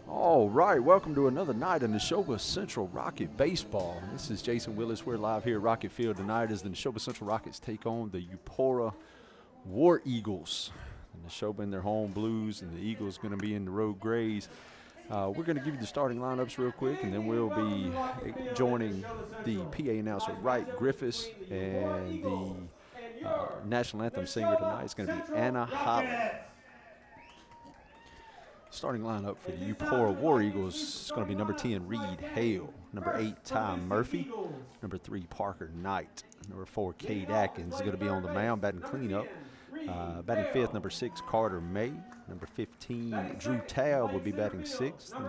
All right, welcome to another night in Neshoba Central Rocket Baseball. This is Jason Willis. We're live here at Rocket Field tonight as the Neshoba Central Rockets take on the Eupora War Eagles. The Neshoba in their home blues and the Eagles going to be in the road grays. We're going to give you the starting lineups real quick, and then we'll be joining the PA announcer, Wright Griffiths, and the national anthem singer tonight is going to be Anna Holly. Starting lineup for the Eupora War Eagles is going to be number 10, Reed Hale. Number 8, Ty Murphy. Number 3, Parker Knight. Number 4, Cade Atkins is going to be on the mound, batting cleanup. Batting 5th, number 6, Carter May. Number 15, Drew Tal will be batting 6th. And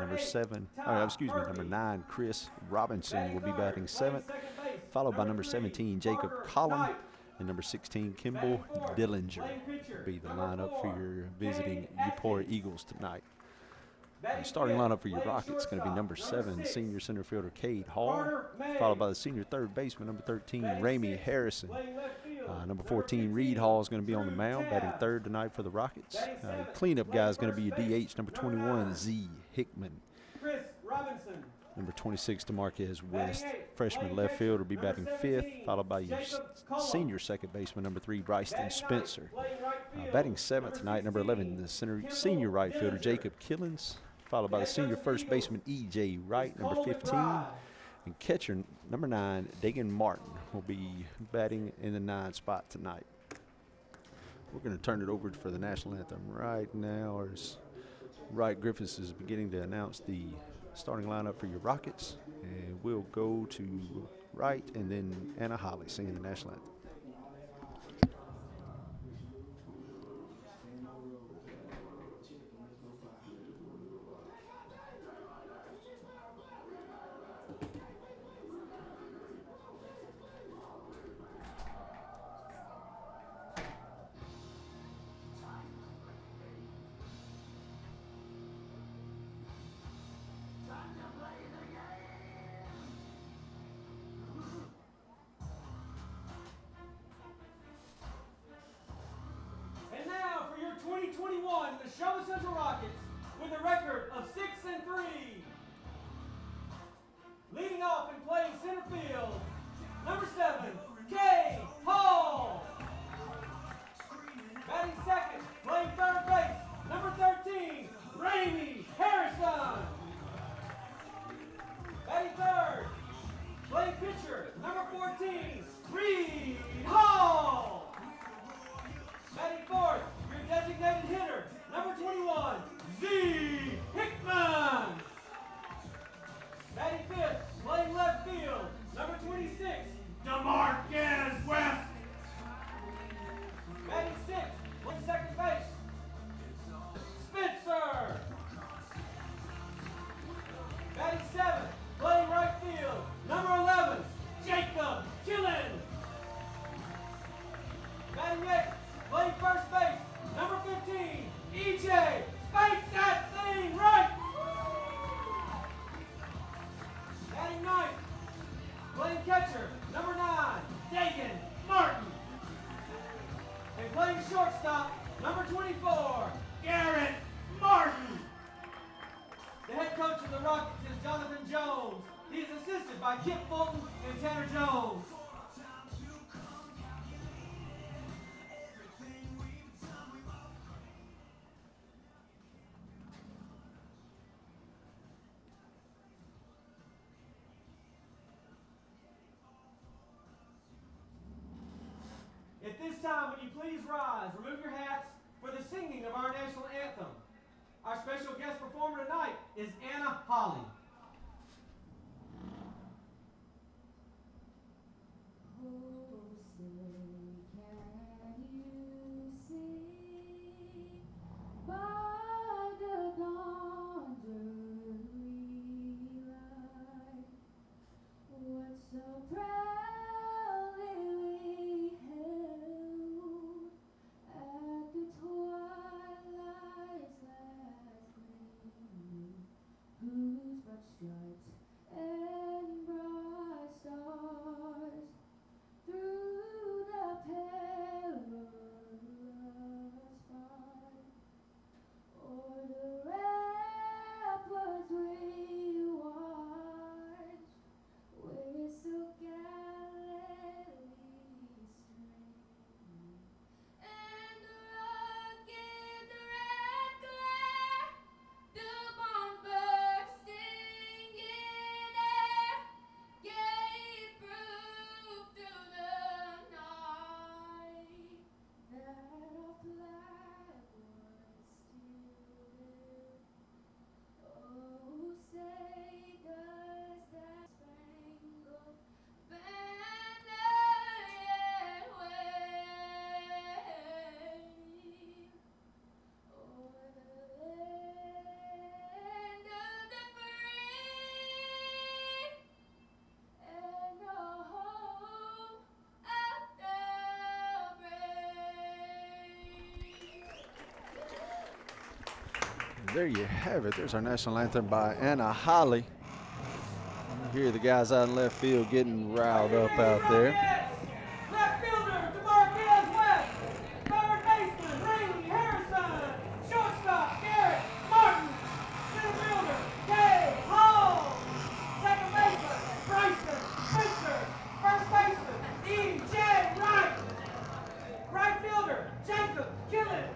number 9, Chris Robinson will be batting 7th. Followed by number 17, Jacob Collin. And number 16, Kimball Dillinger will be the lineup for your visiting Eupora Eagles tonight. The starting lineup for your Rockets is going to be number 7, senior center fielder Cade Hall, followed by the senior third baseman, number 13, Ramey Harrison. Number 14, Reed Hall is going to be on the mound, batting third tonight for the Rockets. Cleanup guy is going to be your DH, number 21, Z. Hickman. Number 26, DeMarquez West, freshman left field, will be batting 5th, followed by your senior second baseman, number 3, Bryson Spencer. Batting 7th tonight, number 11, the senior right fielder, Jacob Killens, followed by the senior first baseman, E.J. Wright, number 15. And catcher, number 9, Dagan Martin, will be batting in the 9 spot tonight. We're going to turn it over for the national anthem right now as Wright Griffiths is beginning to announce the starting lineup for your Rockets, and we'll go to Wright and then Anna Holly singing the national anthem. And now for your 2021 Neshoba Central Rockets with a record of 6-3. Leading off and playing center field, number 7, Kay Hall. Batting second, playing third base, number 13, Ramey Harrison. Batting third, playing pitcher, number 14, Reed Hall. Batting fourth, your designated hitter, number 21, Z. Hickman. Batting fifth, playing left field, number 26, DeMarquez West. Batting sixth, playing second base, Spencer. Batting seventh, playing right field, number 11, Jacob Killens. Batting eighth, playing first base, number 15, E.J. Spank that thing right! Batting ninth, playing catcher, number 9, Dagan Martin. And playing shortstop, number 24, Garrett Martin. The head coach of the Rockets is Jonathan Jones. He is assisted by Kip Fulton and Tanner Jones. At this time, would you please rise, remove your hats for the singing of our national anthem. Our special guest performer tonight is Anna Holly. Whose There you have it. There's our national anthem by Anna Holly. You hear the guys out in left field getting riled up out there. Left fielder, DeMarquez West. Third baseman, Rainey Harrison. Shortstop, Garrett Martin. Center fielder, Kay Hall. Second baseman, Bryson Spencer. First baseman, E.J. Wright. Right fielder, Jacob Killens.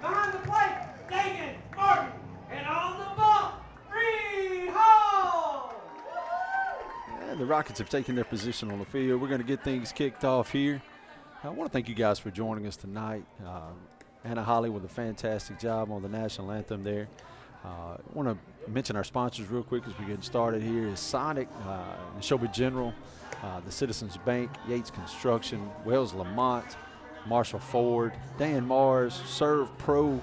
Behind the plate, Dagan Martin. And on the bump, Reed Hall. And the Rockets have taken their position on the field. We're going to get things kicked off here. I want to thank you guys for joining us tonight. Anna Holly with a fantastic job on the national anthem there. I want to mention our sponsors real quick as we get started here. Is Sonic, Neshoba General, the Citizens Bank, Yates Construction, Wells Lamont, Marshall Ford, Dan Mars, Serve Pro,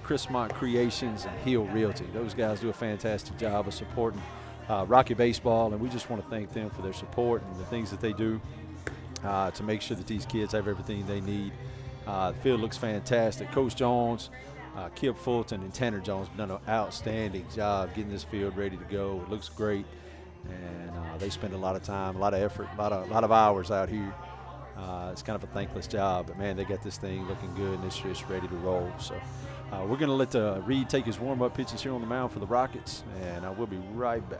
Chrismont Creations, and Hill Realty. Those guys do a fantastic job of supporting Rocky Baseball, and we just want to thank them for their support and the things that they do to make sure that these kids have everything they need. The field looks fantastic. Coach Jones, Kip Fulton, and Tanner Jones have done an outstanding job getting this field ready to go. It looks great, and they spend a lot of time, a lot of effort, a lot of hours out here. It's kind of a thankless job, but man, they got this thing looking good, and it's just ready to roll. So we're going to let Reed take his warm-up pitches here on the mound for the Rockets, and we'll be right back.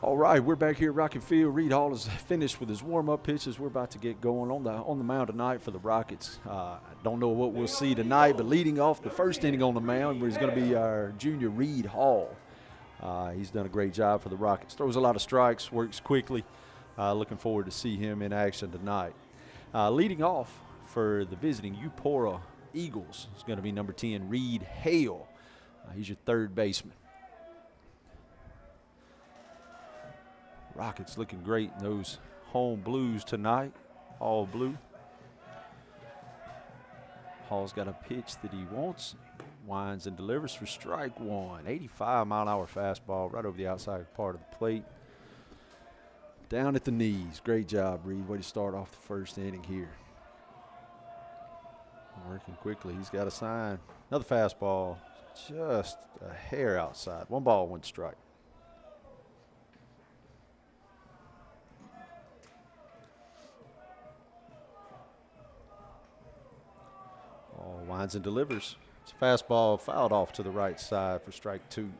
All right, we're back here at Rocket Field. Reed Hall is finished with his warm-up pitches. We're about to get going on the mound tonight for the Rockets. I don't know what we'll see tonight, but leading off the first inning on the mound is going to be our junior Reed Hall. He's done a great job for the Rockets. Throws a lot of strikes, works quickly. Looking forward to see him in action tonight. Leading off for the visiting Eupora Eagles is going to be number 10, Reed Hale. He's your third baseman. Rockets looking great in those home blues tonight, all blue. Hall's got a pitch that he wants, winds and delivers for strike one. 85-mile-an-hour fastball right over the outside part of the plate. Down at the knees. Great job, Reed. Way to start off the first inning here. Working quickly. He's got a sign. Another fastball, just a hair outside. 1 ball, 1 strike. Winds and delivers. It's a fastball fouled off to the right side for strike 2.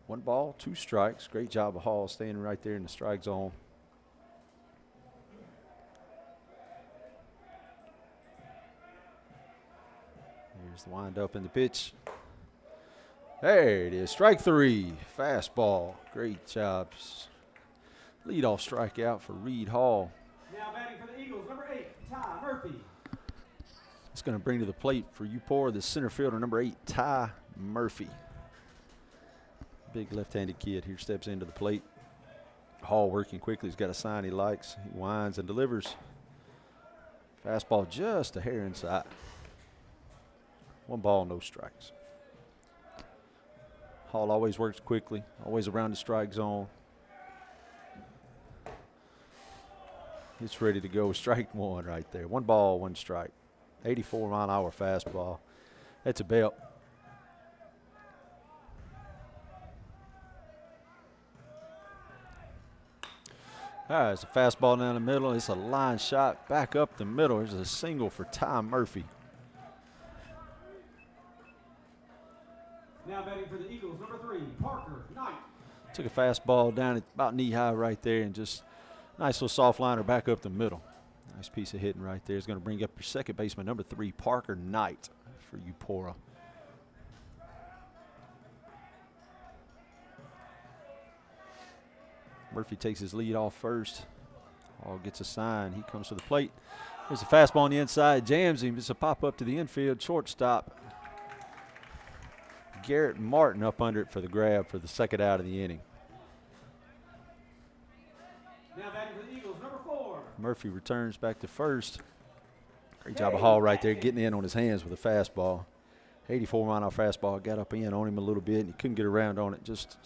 1 ball, 2 strikes. Great job of Hall staying right there in the strike zone. Here's the wind up in the pitch. There it is. Strike 3. Fastball. Great job. Leadoff strikeout for Reed Hall. Now batting for the Eagles, number 8, Ty Murphy. It's going to bring to the plate for Eupora the center fielder, number 8, Ty Murphy. Big left-handed kid here steps into the plate. Hall working quickly. He's got a sign he likes. He winds and delivers. Fastball just a hair inside. 1 ball, no strikes. Hall always works quickly, always around the strike zone. It's ready to go. Strike 1 right there. 1 ball, 1 strike. 84-mile-an-hour fastball. That's a belt. All right, it's a fastball down the middle. It's a line shot back up the middle. There's a single for Ty Murphy. Now batting for the Eagles, number 3, Parker Knight. Took a fastball down at about knee high right there and just nice little soft liner back up the middle. Nice piece of hitting right there. It's going to bring up your second baseman, number 3, Parker Knight for Eupora. Murphy takes his lead off first. Hall gets a sign. He comes to the plate. There's a fastball on the inside. Jams him. It's a pop up to the infield. Shortstop. Garrett Martin up under it for the grab for the second out of the inning. Now batting for the Eagles, number 4. Murphy returns back to first. Great job of Hall right there getting in on his hands with a fastball. 84-mile fastball. Got up in on him a little bit and he couldn't get around on it. Just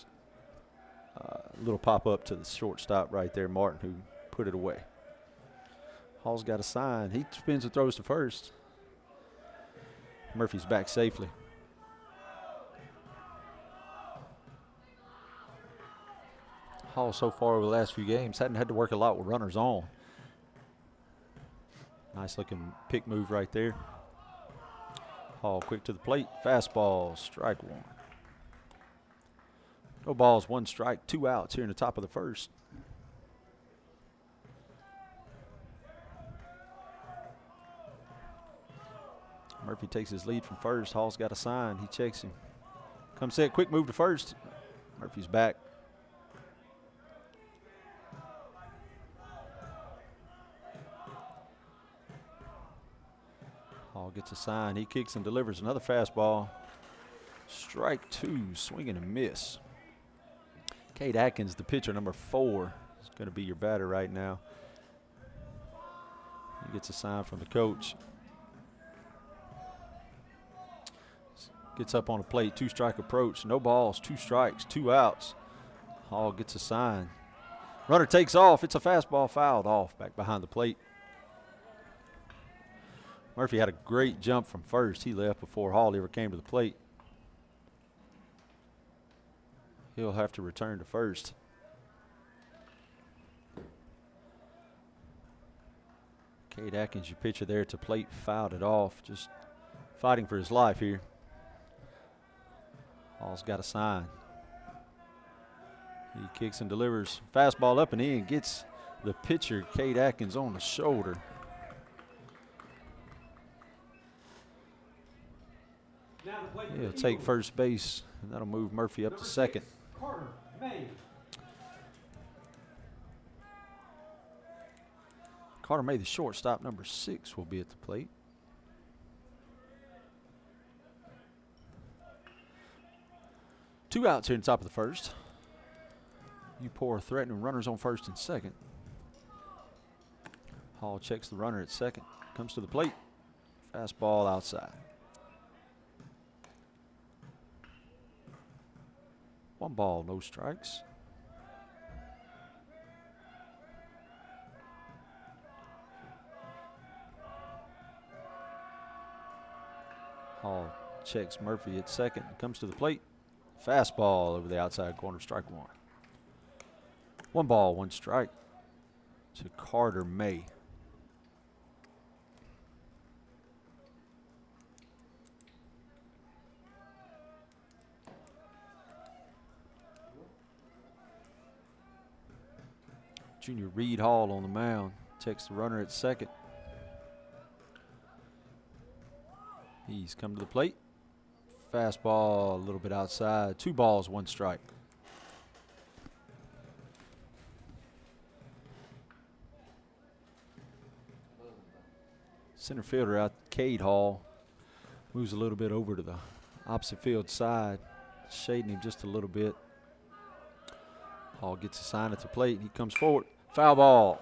a little pop up to the shortstop right there, Martin, who put it away. Hall's got a sign. He spins and throws to first. Murphy's back safely. Hall so far over the last few games hadn't had to work a lot with runners on. Nice looking pick move right there. Hall quick to the plate. Fastball, strike one. No balls, 1 strike, 2 outs here in the top of the first. Murphy takes his lead from first. Hall's got a sign. He checks him. Comes set, quick move to first. Murphy's back. Hall gets a sign. He kicks and delivers another fastball. Strike 2, swing and a miss. Cade Atkins, the pitcher, number 4, is going to be your batter right now. He gets a sign from the coach. Gets up on the plate, 2-strike approach. No balls, 2 strikes, 2 outs. Hall gets a sign. Runner takes off. It's a fastball fouled off back behind the plate. Murphy had a great jump from first. He left before Hall ever came to the plate. He'll have to return to first. Cade Atkins, your pitcher there to plate, fouled it off. Just fighting for his life here. Hall's got a sign. He kicks and delivers. Fastball up and in. Gets the pitcher, Cade Atkins, on the shoulder. He'll take first base, and that'll move Murphy up to second. Carter May. Carter May, the shortstop, number 6, will be at the plate. Two outs here in the top of the first. Eupora threatening runners on first and second. Hall checks the runner at second. Comes to the plate. Fastball outside. 1 ball, no strikes. Hall checks Murphy at second. Comes to the plate. Fastball over the outside corner, strike 1. 1 ball, 1 strike to Carter May. Junior Reed Hall on the mound. Checks the runner at second. He's come to the plate. Fastball a little bit outside. 2 balls, 1 strike. Center fielder out, Cade Hall, moves a little bit over to the opposite field side, shading him just a little bit. Hall gets a sign at the plate. He comes forward. Foul ball.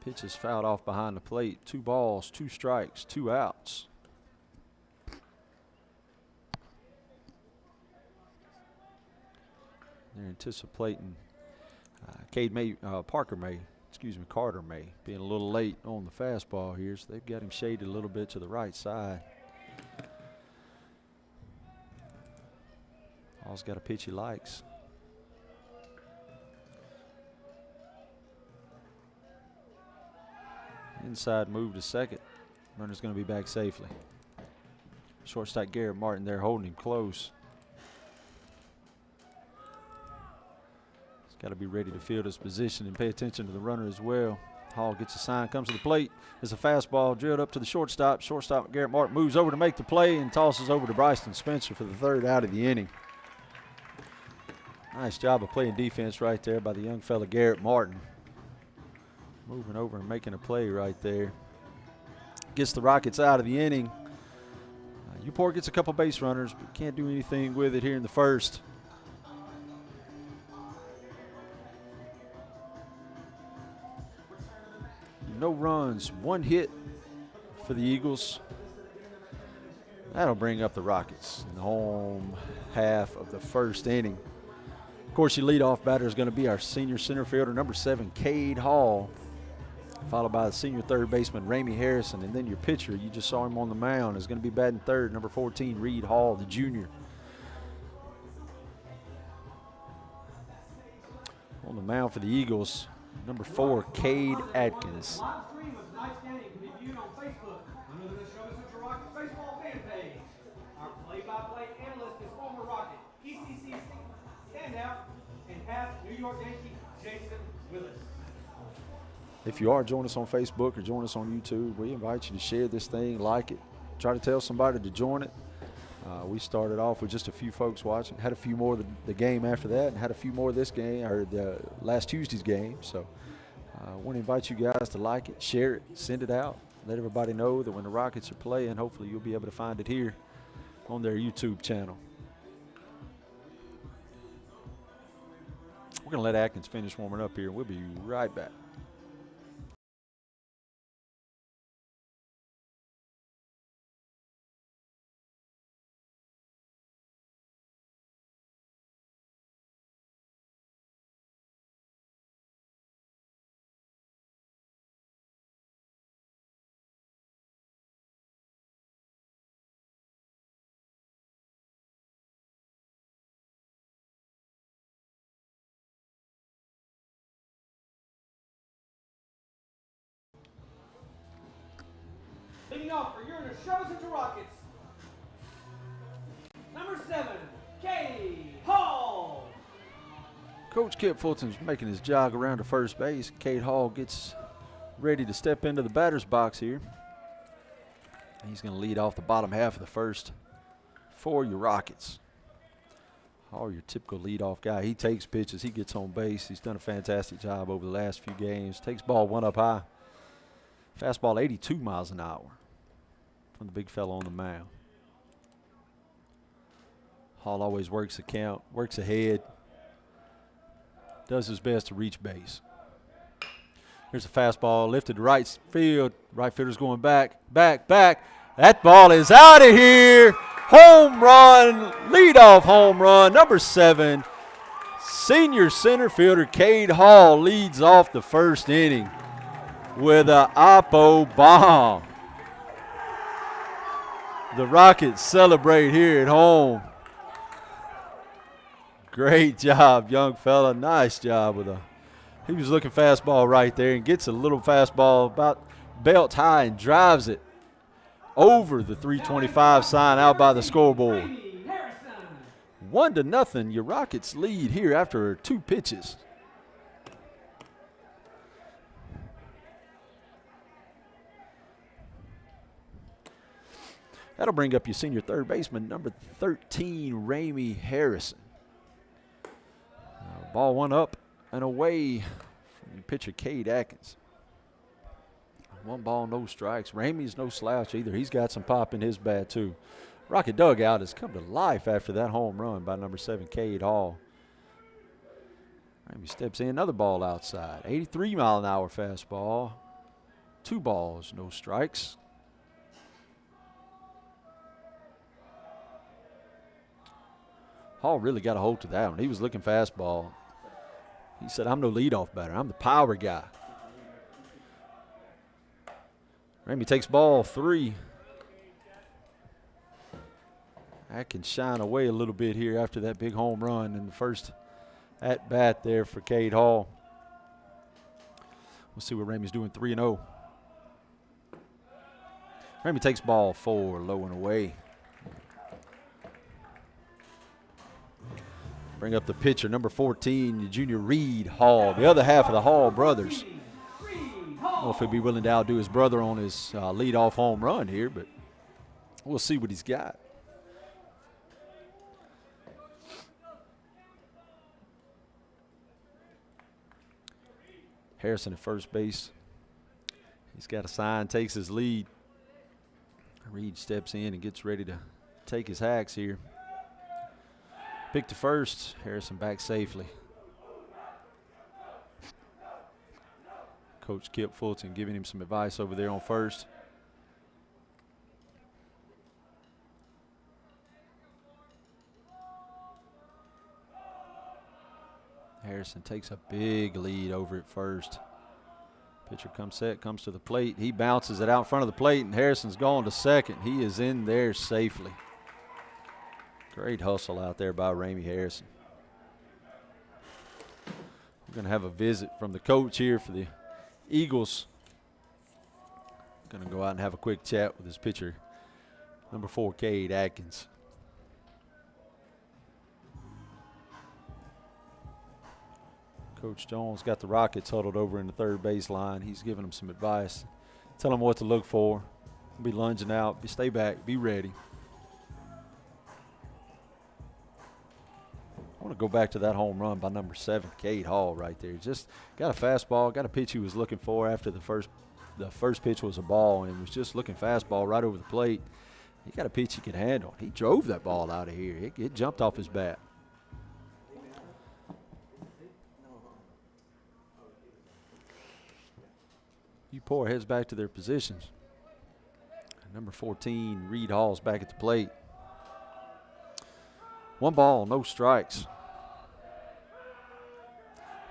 Pitch is fouled off behind the plate. 2 balls, 2 strikes, 2 outs. They're anticipating Carter May being a little late on the fastball here, so they've got him shaded a little bit to the right side. Hall's got a pitch he likes. Inside move to second. Runner's going to be back safely. Shortstop Garrett Martin there holding him close. He's got to be ready to field his position and pay attention to the runner as well. Hall gets a sign, comes to the plate. There's a fastball drilled up to the shortstop. Shortstop Garrett Martin moves over to make the play and tosses over to Bryson Spencer for the third out of the inning. Nice job of playing defense right there by the young fella Garrett Martin. Moving over and making a play right there. Gets the Rockets out of the inning. Eupora gets a couple base runners, but can't do anything with it here in the first. No runs, 1 hit for the Eagles. That'll bring up the Rockets in the home half of the first inning. Of course, your leadoff batter is going to be our senior center fielder, number 7, Cade Hall, followed by the senior third baseman, Ramey Harrison. And then your pitcher, you just saw him on the mound, is going to be batting third, number 14, Reed Hall, the junior. On the mound for the Eagles, number 4, Cade Atkins. Live stream of tonight's game can be viewed on Facebook under the Neshoba Central Rockets baseball fan page. Our play-by-play analyst is former Rocket, ECC standout, and past New York Yankee Jason Willis. If you are, join us on Facebook or join us on YouTube. We invite you to share this thing, like it, try to tell somebody to join it. We started off with just a few folks watching, had a few more the game after that, and had a few more this game, or the last Tuesday's game. So I want to invite you guys to like it, share it, send it out. Let everybody know that when the Rockets are playing, hopefully you'll be able to find it here on their YouTube channel. We're going to let Atkins finish warming up here. We'll be right back. Leading off for your Neshoba Central Rockets, number 7, Cade Hall. Coach Kip Fulton's making his jog around to first base. Cade Hall gets ready to step into the batter's box here. He's going to lead off the bottom half of the first for your Rockets. Hall, your typical leadoff guy. He takes pitches. He gets on base. He's done a fantastic job over the last few games. Takes ball 1 up high. Fastball 82 miles an hour from the big fella on the mound. Hall always works the count, works ahead, does his best to reach base. Here's a fastball lifted to right field. Right fielder's going back. That ball is out of here. Home run, leadoff home run, number 7. Senior center fielder Cade Hall leads off the first inning with a Oppo bomb. The Rockets celebrate here at home. Great job, young fella. Nice job with he was looking fastball right there and gets a little fastball about belt high and drives it over the 325 sign out by the scoreboard. 1-0, your Rockets lead here after 2 pitches. That'll bring up your senior third baseman, number 13, Ramey Harrison. Ball 1 up and away from pitcher Cade Atkins. 1 ball, no strikes. Ramey's no slouch either. He's got some pop in his bat too. Rocket dugout has come to life after that home run by number 7, Cade Hall. Ramey steps in, another ball outside. 83-mile-an-hour fastball. 2 balls, no strikes. Hall really got a hold to that one. He was looking fastball. He said, I'm no leadoff batter. I'm the power guy. Ramey takes ball 3. That can shine away a little bit here after that big home run in the first at-bat there for Cade Hall. We'll see what Ramey's doing, 3-0. Ramey takes ball 4, low and away. Bring up the pitcher, number 14, junior Reed Hall, the other half of the Hall brothers. I don't know if he'll be willing to outdo his brother on his leadoff home run here, but we'll see what he's got. Harrison at first base. He's got a sign, takes his lead. Reed steps in and gets ready to take his hacks here. Pick to first. Harrison back safely. Coach Kip Fulton giving him some advice over there on first. Harrison takes a big lead over at first. Pitcher comes set, comes to the plate. He bounces it out in front of the plate, and Harrison's gone to second. He is in there safely. Great hustle out there by Ramey Harrison. We're going to have a visit from the coach here for the Eagles. Going to go out and have a quick chat with his pitcher, number 4, Cade Atkins. Coach Jones got the Rockets huddled over in the third base line. He's giving them some advice. Tell them what to look for. Be lunging out. Stay back. Be ready. I want to go back to that home run by number 7, Cade Hall right there. Just got a fastball, got a pitch he was looking for after the first pitch was a ball, and was just looking fastball right over the plate. He got a pitch he could handle. He drove that ball out of here. It jumped off his bat. Eupora heads back to their positions. Number 14, Reed Hall's back at the plate. 1 ball, no strikes.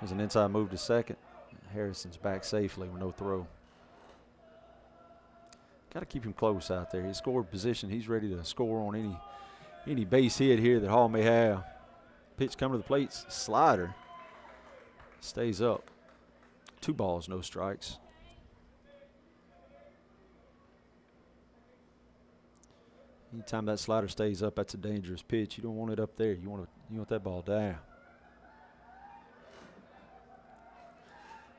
There's an inside move to second. Harrison's back safely with no throw. Got to keep him close out there. His scored position, he's ready to score on any base hit here that Hall may have. Pitch coming to the plate, slider. Stays up. 2 balls, no strikes. Anytime that slider stays up, that's a dangerous pitch. You don't want it up there. You want that ball down.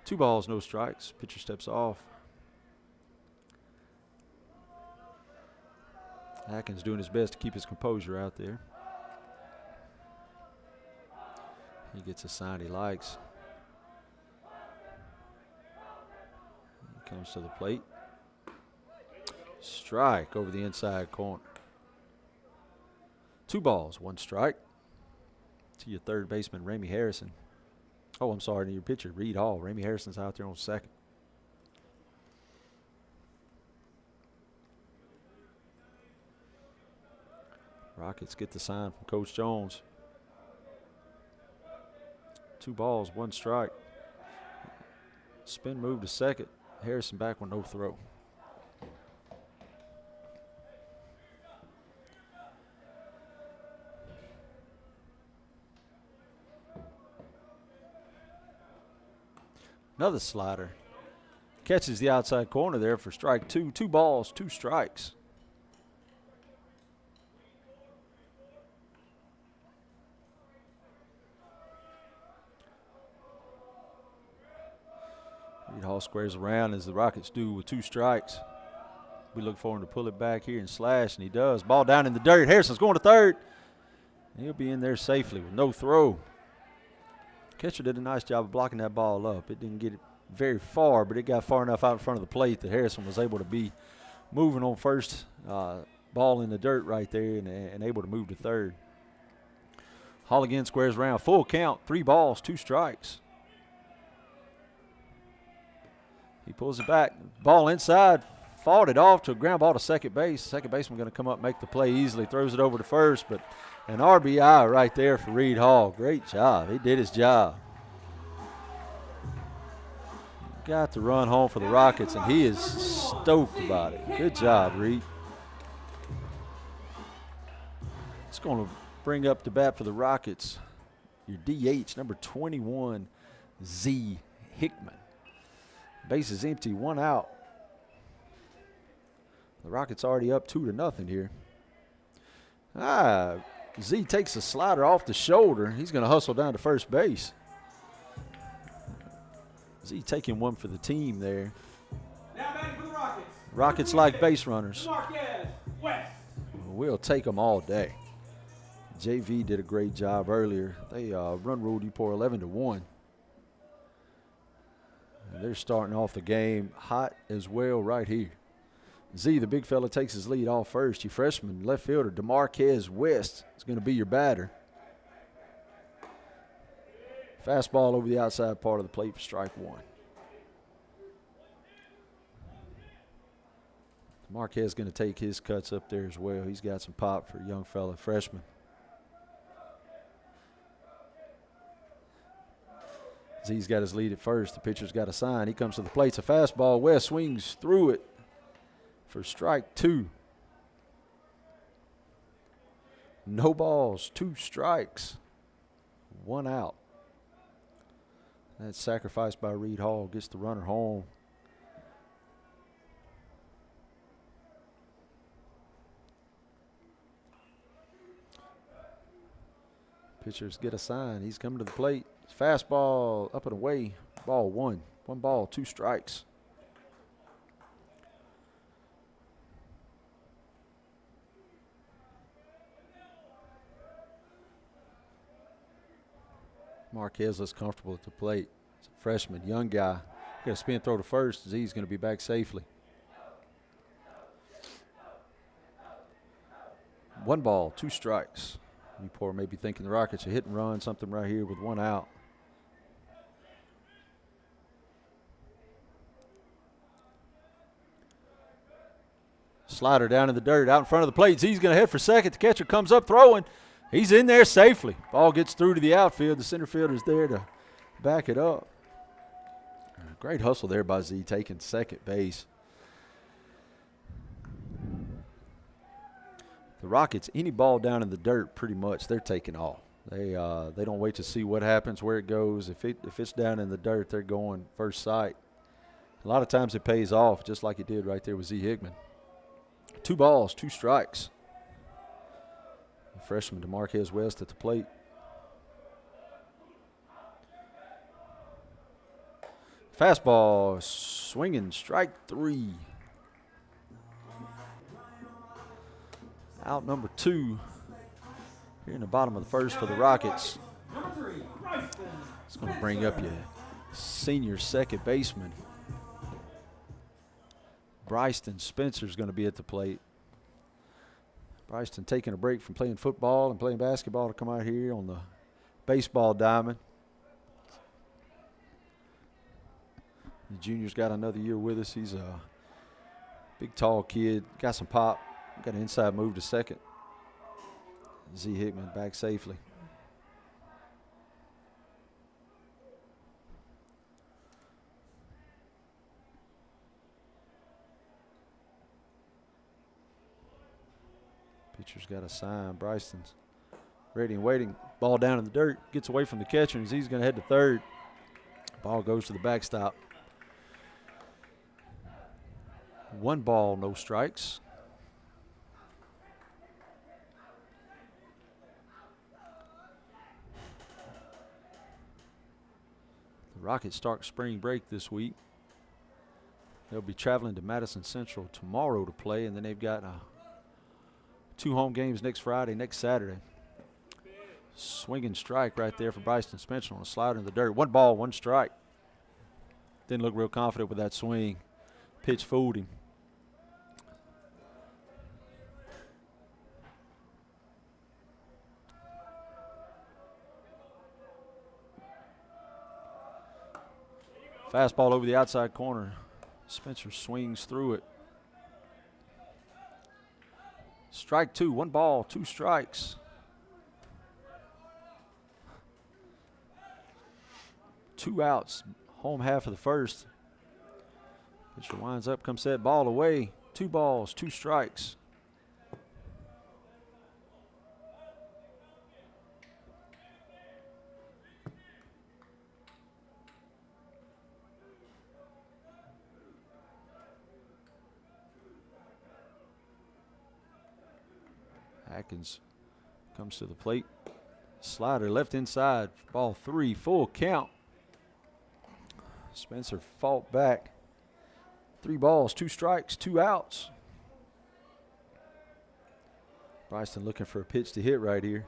2 balls, no strikes. Pitcher steps off. Atkins doing his best to keep his composure out there. He gets a sign he likes. He comes to the plate. Strike over the inside corner. 2 balls, 1 strike. To your third baseman, Ramey Harrison. Oh, I'm sorry, to your pitcher, Reed Hall. Ramey Harrison's out there on second. Rockets get the sign from Coach Jones. 2 balls, 1 strike. Spin move to second. Harrison back with no throw. Another slider. Catches the outside corner there for strike 2. 2 balls, 2 strikes. Reed Hall squares around as the Rockets do with 2 strikes. We look for him to pull it back here and slash, and he does. Ball down in the dirt. Harrison's going to third. He'll be in there safely with no throw. Catcher did a nice job of blocking that ball up. It didn't get it very far, but it got far enough out in front of the plate that Harrison was able to be moving on first. Ball in the dirt right there and able to move to third. Hall again squares around. Full count, 3 balls, 2 strikes. He pulls it back. Ball inside. Fought it off to a ground ball to second base. Second baseman going to come up, make the play easily. Throws it over to first, but an RBI right there for Reed Hall. Great job. He did his job. Got the run home for the Rockets, and he is stoked about it. Good job, Reed. It's going to bring up the bat for the Rockets. Your DH, number 21, Z. Hickman. Base is empty, 1 out. The Rockets already up 2-0 here. Z takes a slider off the shoulder. He's going to hustle down to first base. Z taking one for the team there. Now batting for the Rockets. Rockets like base runners. Marquez West. We'll take them all day. JV did a great job earlier. They run ruled Eupora 11-1. And they're starting off the game hot as well right here. Z, the big fella, takes his lead off first. Your freshman left fielder, DeMarquez West, is going to be your batter. Fastball over the outside part of the plate for strike one. DeMarquez is going to take his cuts up there as well. He's got some pop for a young fella, freshman. Z's got his lead at first. The pitcher's got a sign. He comes to the plate. It's a fastball. West swings through it for strike two. No balls, 2 strikes, 1 out. That's sacrificed by Reed Hall. Gets the runner home. Pitchers get a sign. He's coming to the plate. Fastball up and away. Ball 1. 1 ball, 2 strikes. Marquez looks comfortable at the plate. He's a freshman, young guy. Got a spin throw to first. Z's going to be back safely. 1 ball, 2 strikes. Eupora may be thinking the Rockets are hit and run, something right here with 1 out. Slider down in the dirt, out in front of the plate. Z's going to head for second. The catcher comes up throwing. He's in there safely. Ball gets through to the outfield. The center fielder's there to back it up. Great hustle there by Z, taking second base. The Rockets, any ball down in the dirt, pretty much, they're taking off. They don't wait to see what happens, where it goes. If it's down in the dirt, they're going first sight. A lot of times it pays off, just like it did right there with Z Hickman. 2 balls, 2 strikes. Freshman DeMarquez West at the plate. Fastball, swinging, strike 3. Out number 2 here in the bottom of the first for the Rockets. It's going to bring up your senior second baseman. Bryson Spencer's going to be at the plate. Bryson taking a break from playing football and playing basketball to come out here on the baseball diamond. The junior's got another year with us. He's a big, tall kid. Got some pop. Got an inside move to second. Z Hickman back safely. Pitcher's got a sign. Bryson's ready and waiting. Ball down in the dirt. Gets away from the catcher, and he's going to head to third. Ball goes to the backstop. 1 ball, no strikes. The Rockets start spring break this week. They'll be traveling to Madison Central tomorrow to play, and then they've got 2 home games next Friday, next Saturday. Swinging strike right there for Bryson Spencer on a slider in the dirt. 1 ball, 1 strike. Didn't look real confident with that swing. Pitch fooled him. Fastball over the outside corner. Spencer swings through it. Strike 2, 1 ball, 2 strikes. Two outs, home half of the first. Pitcher winds up, comes set, ball away. 2 balls, 2 strikes. Atkins comes to the plate. Slider left inside. Ball 3, full count. Spencer fought back. 3 balls, 2 strikes, 2 outs. Bryson looking for a pitch to hit right here.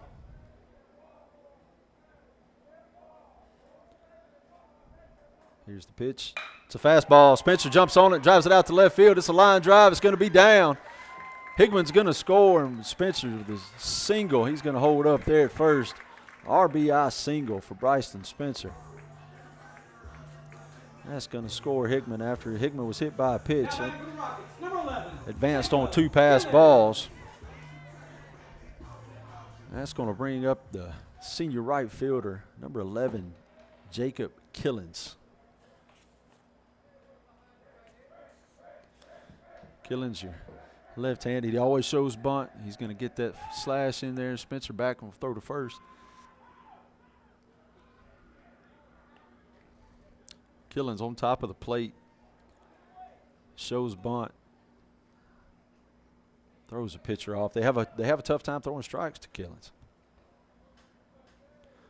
Here's the pitch. It's a fastball. Spencer jumps on it, drives it out to left field. It's a line drive. It's going to be down. Hickman's going to score, and Spencer with his single. He's going to hold up there at first. RBI single for Bryson Spencer. That's going to score Hickman after Hickman was hit by a pitch. Advanced on 2 pass balls. That's going to bring up the senior right fielder, number 11, Jacob Killens. Killens, your left-handed. He always shows bunt. He's going to get that slash in there. Spencer back will throw to first. Killens on top of the plate. Shows bunt. Throws a pitcher off. They have a tough time throwing strikes to Killens.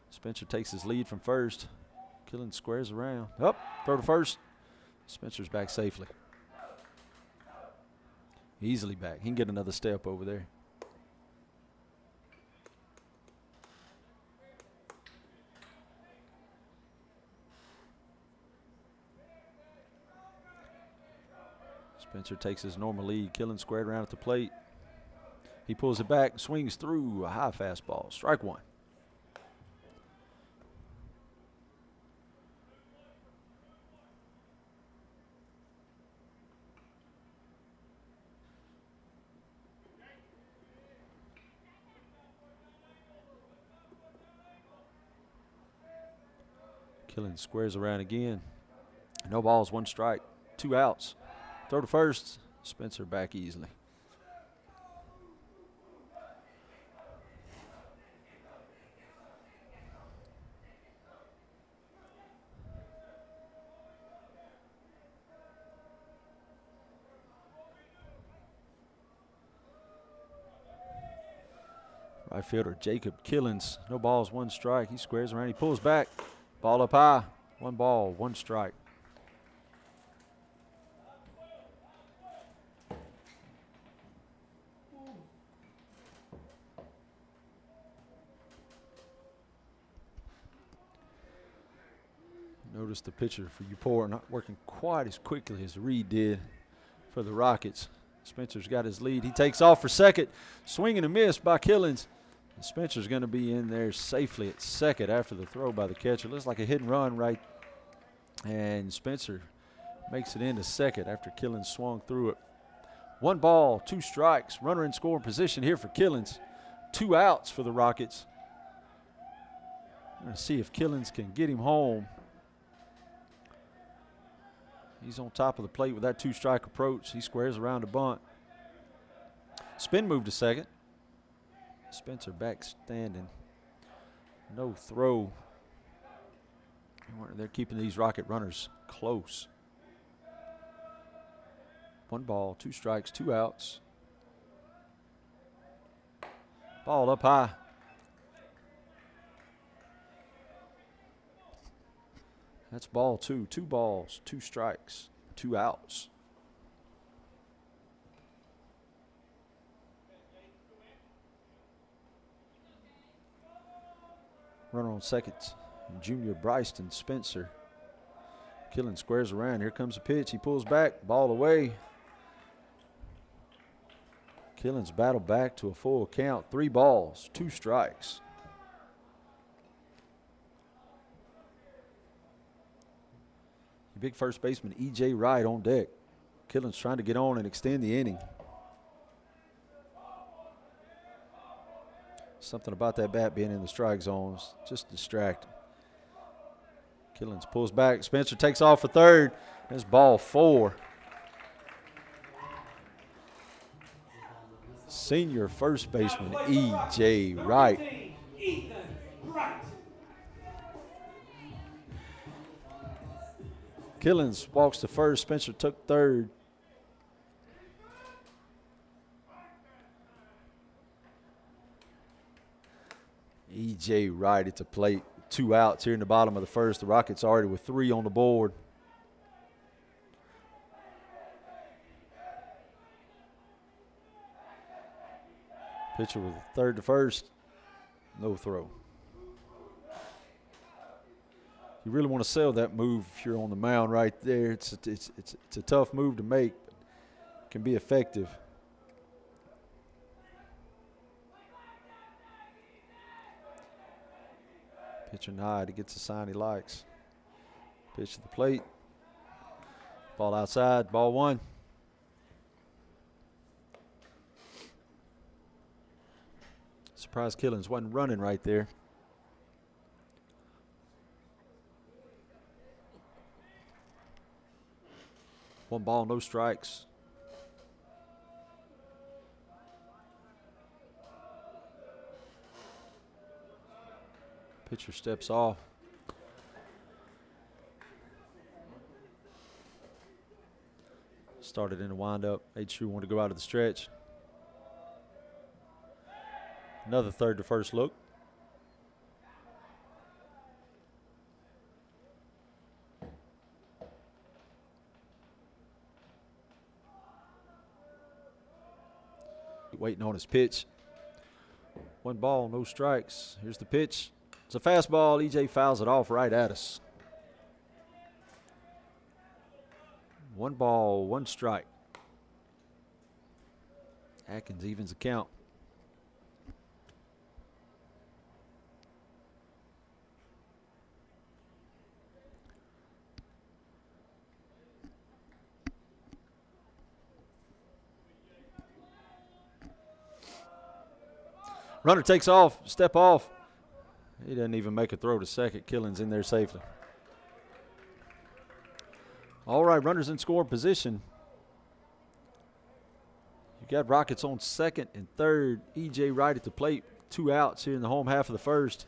Spencer takes his lead from first. Killens squares around. Up, throw to first. Spencer's back safely. Easily back. He can get another step over there. Spencer takes his normal lead. Killens squared around at the plate. He pulls it back, swings through a high fastball. Strike 1. Killens squares around again. No balls, 1 strike, 2 outs. Throw to first. Spencer back easily. Right fielder Jacob Killens. No balls, 1 strike. He squares around. He pulls back. Ball up high. 1 ball, 1 strike. Notice the pitcher for Eupora not working quite as quickly as Reed did for the Rockets. Spencer's got his lead. He takes off for second. Swing and a miss by Killens. And Spencer's going to be in there safely at second after the throw by the catcher. Looks like a hit and run right. And Spencer makes it into second after Killens swung through it. 1 ball, 2 strikes. Runner in scoring position here for Killens. 2 outs for the Rockets. Going to see if Killens can get him home. He's on top of the plate with that 2-strike approach. He squares around the bunt. Spin move to second. Spencer back standing. No throw. They're keeping these Rocket runners close. 1 ball, 2 strikes, 2 outs. Ball up high. That's ball 2. 2 balls, 2 strikes, 2 outs. Runner on second, junior Bryson Spencer. Killens squares around. Here comes a pitch. He pulls back. Ball away. Killens battle back to a full count. 3 balls, 2 strikes. Big first baseman E.J. Wright on deck. Killens trying to get on and extend the inning. Something about that bat being in the strike zones, just distracting. Killens pulls back. Spencer takes off for third. There's ball 4. Senior first baseman E.J. Wright. Killens walks to first. Spencer took third. E.J. Wright at the plate. 2 outs here in the bottom of the first. The Rockets already with 3 on the board. Pitcher with third to first. No throw. You really want to sell that move if you're on the mound right there. It's a tough move to make, but it can be effective. Pitcher nod. He gets a sign he likes. Pitch to the plate. Ball outside. Ball 1. Surprise Killings wasn't running right there. One ball, no strikes. Pitcher steps off. Started in a windup. H2 wanted to go out of the stretch. Another third to first look. Waiting on his pitch. One ball, no strikes. Here's the pitch. It's a fastball. EJ fouls it off right at us. One ball, one strike. Atkins evens the count. Runner takes off, step off. He doesn't even make a throw to second. Killings in there safely. All right, runners in scoring position. You got Rockets on second and third. E.J. Wright at the plate. 2 outs here in the home half of the first.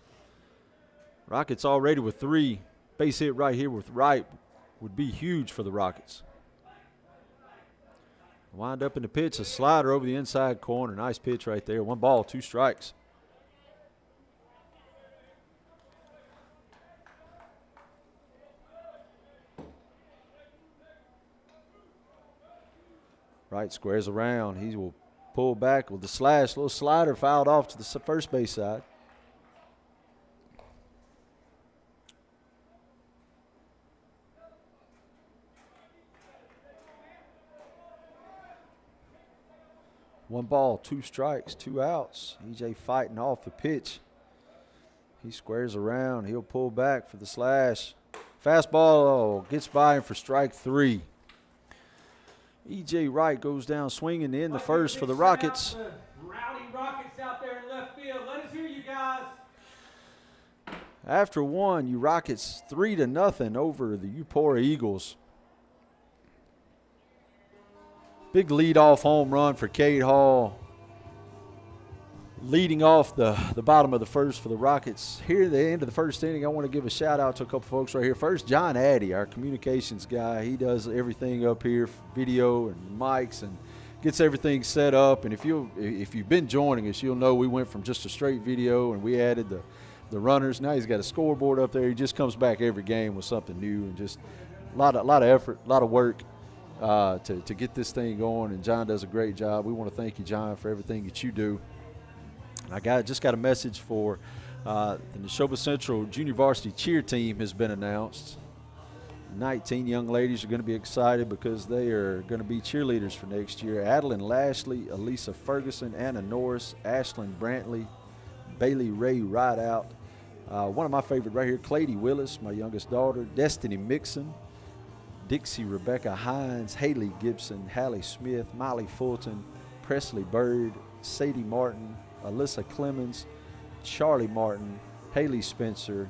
Rockets already with 3. Base hit right here with Wright would be huge for the Rockets. Wind up in the pitch, a slider over the inside corner. Nice pitch right there. 1 ball, 2 strikes. Wright squares around. He will pull back with the slash. Little slider fouled off to the first base side. One ball, 2 strikes, 2 outs. EJ fighting off the pitch. He squares around. He'll pull back for the slash. Fastball gets by him for strike 3. E.J. Wright goes down swinging to end the first for the Rockets. Rowdy Rockets out there in left field. Let us hear you guys. After 1, you Rockets 3-0 over the Eupora Eagles. Big leadoff home run for Cade Hall. Leading off the bottom of the first for the Rockets. Here at the end of the first inning, I want to give a shout out to a couple folks right here. First, John Addy, our communications guy. He does everything up here, video and mics, and gets everything set up. And if you've been joining us, you'll know we went from just a straight video and we added the runners. Now he's got a scoreboard up there. He just comes back every game with something new, and just a lot of effort, a lot of work to get this thing going. And John does a great job. We want to thank you, John, for everything that you do. I just got a message for the Neshoba Central Junior Varsity Cheer Team has been announced. 19 young ladies are going to be excited because they are going to be cheerleaders for next year. Adeline Lashley, Elisa Ferguson, Anna Norris, Ashlyn Brantley, Bailey Ray Rideout. One of my favorite right here, Clady Willis, my youngest daughter, Destiny Mixon, Dixie Rebecca Hines, Haley Gibson, Hallie Smith, Molly Fulton, Presley Bird, Sadie Martin, Alyssa Clemens, Charlie Martin, Haley Spencer,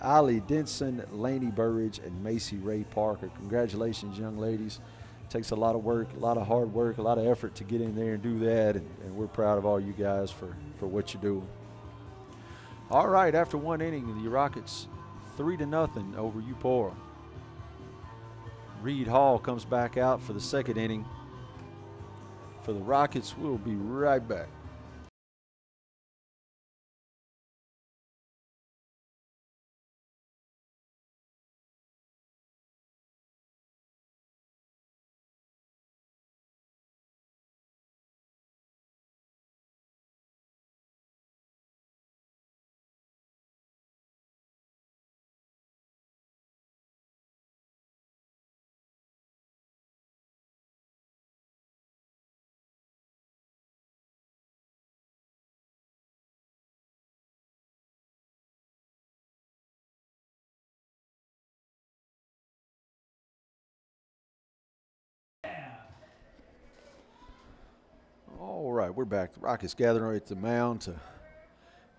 Ali Denson, Laney Burridge, and Macy Ray Parker. Congratulations, young ladies. It takes a lot of work, a lot of hard work, a lot of effort to get in there and do that, and we're proud of all you guys for what you're doing. All right, after 1 inning, the Rockets 3-0 over Eupora. Reed Hall comes back out for the 2nd inning. For the Rockets, we'll be right back. right, we're back. The Rockets gathering at the mound to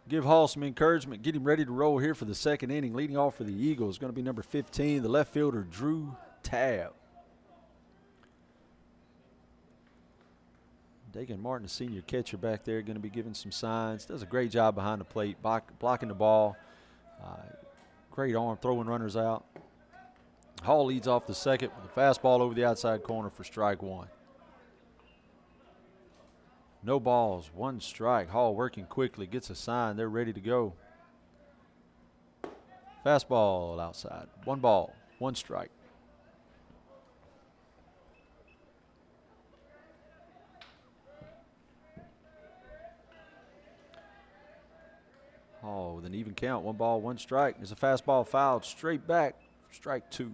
give Hall some encouragement, get him ready to roll here for the second inning. Leading off for the Eagles is going to be number 15, the left fielder, Drew Tabb. Dagan Martin, the senior catcher back there, going to be giving some signs. Does a great job behind the plate, blocking the ball. Great arm, throwing runners out. Hall leads off the second with a fastball over the outside corner for strike one. No balls, one strike. Hall working quickly, gets a sign. They're ready to go. Fastball outside. One ball, one strike. Hall with an even count. One ball, one strike. There's a fastball fouled straight back. Strike two.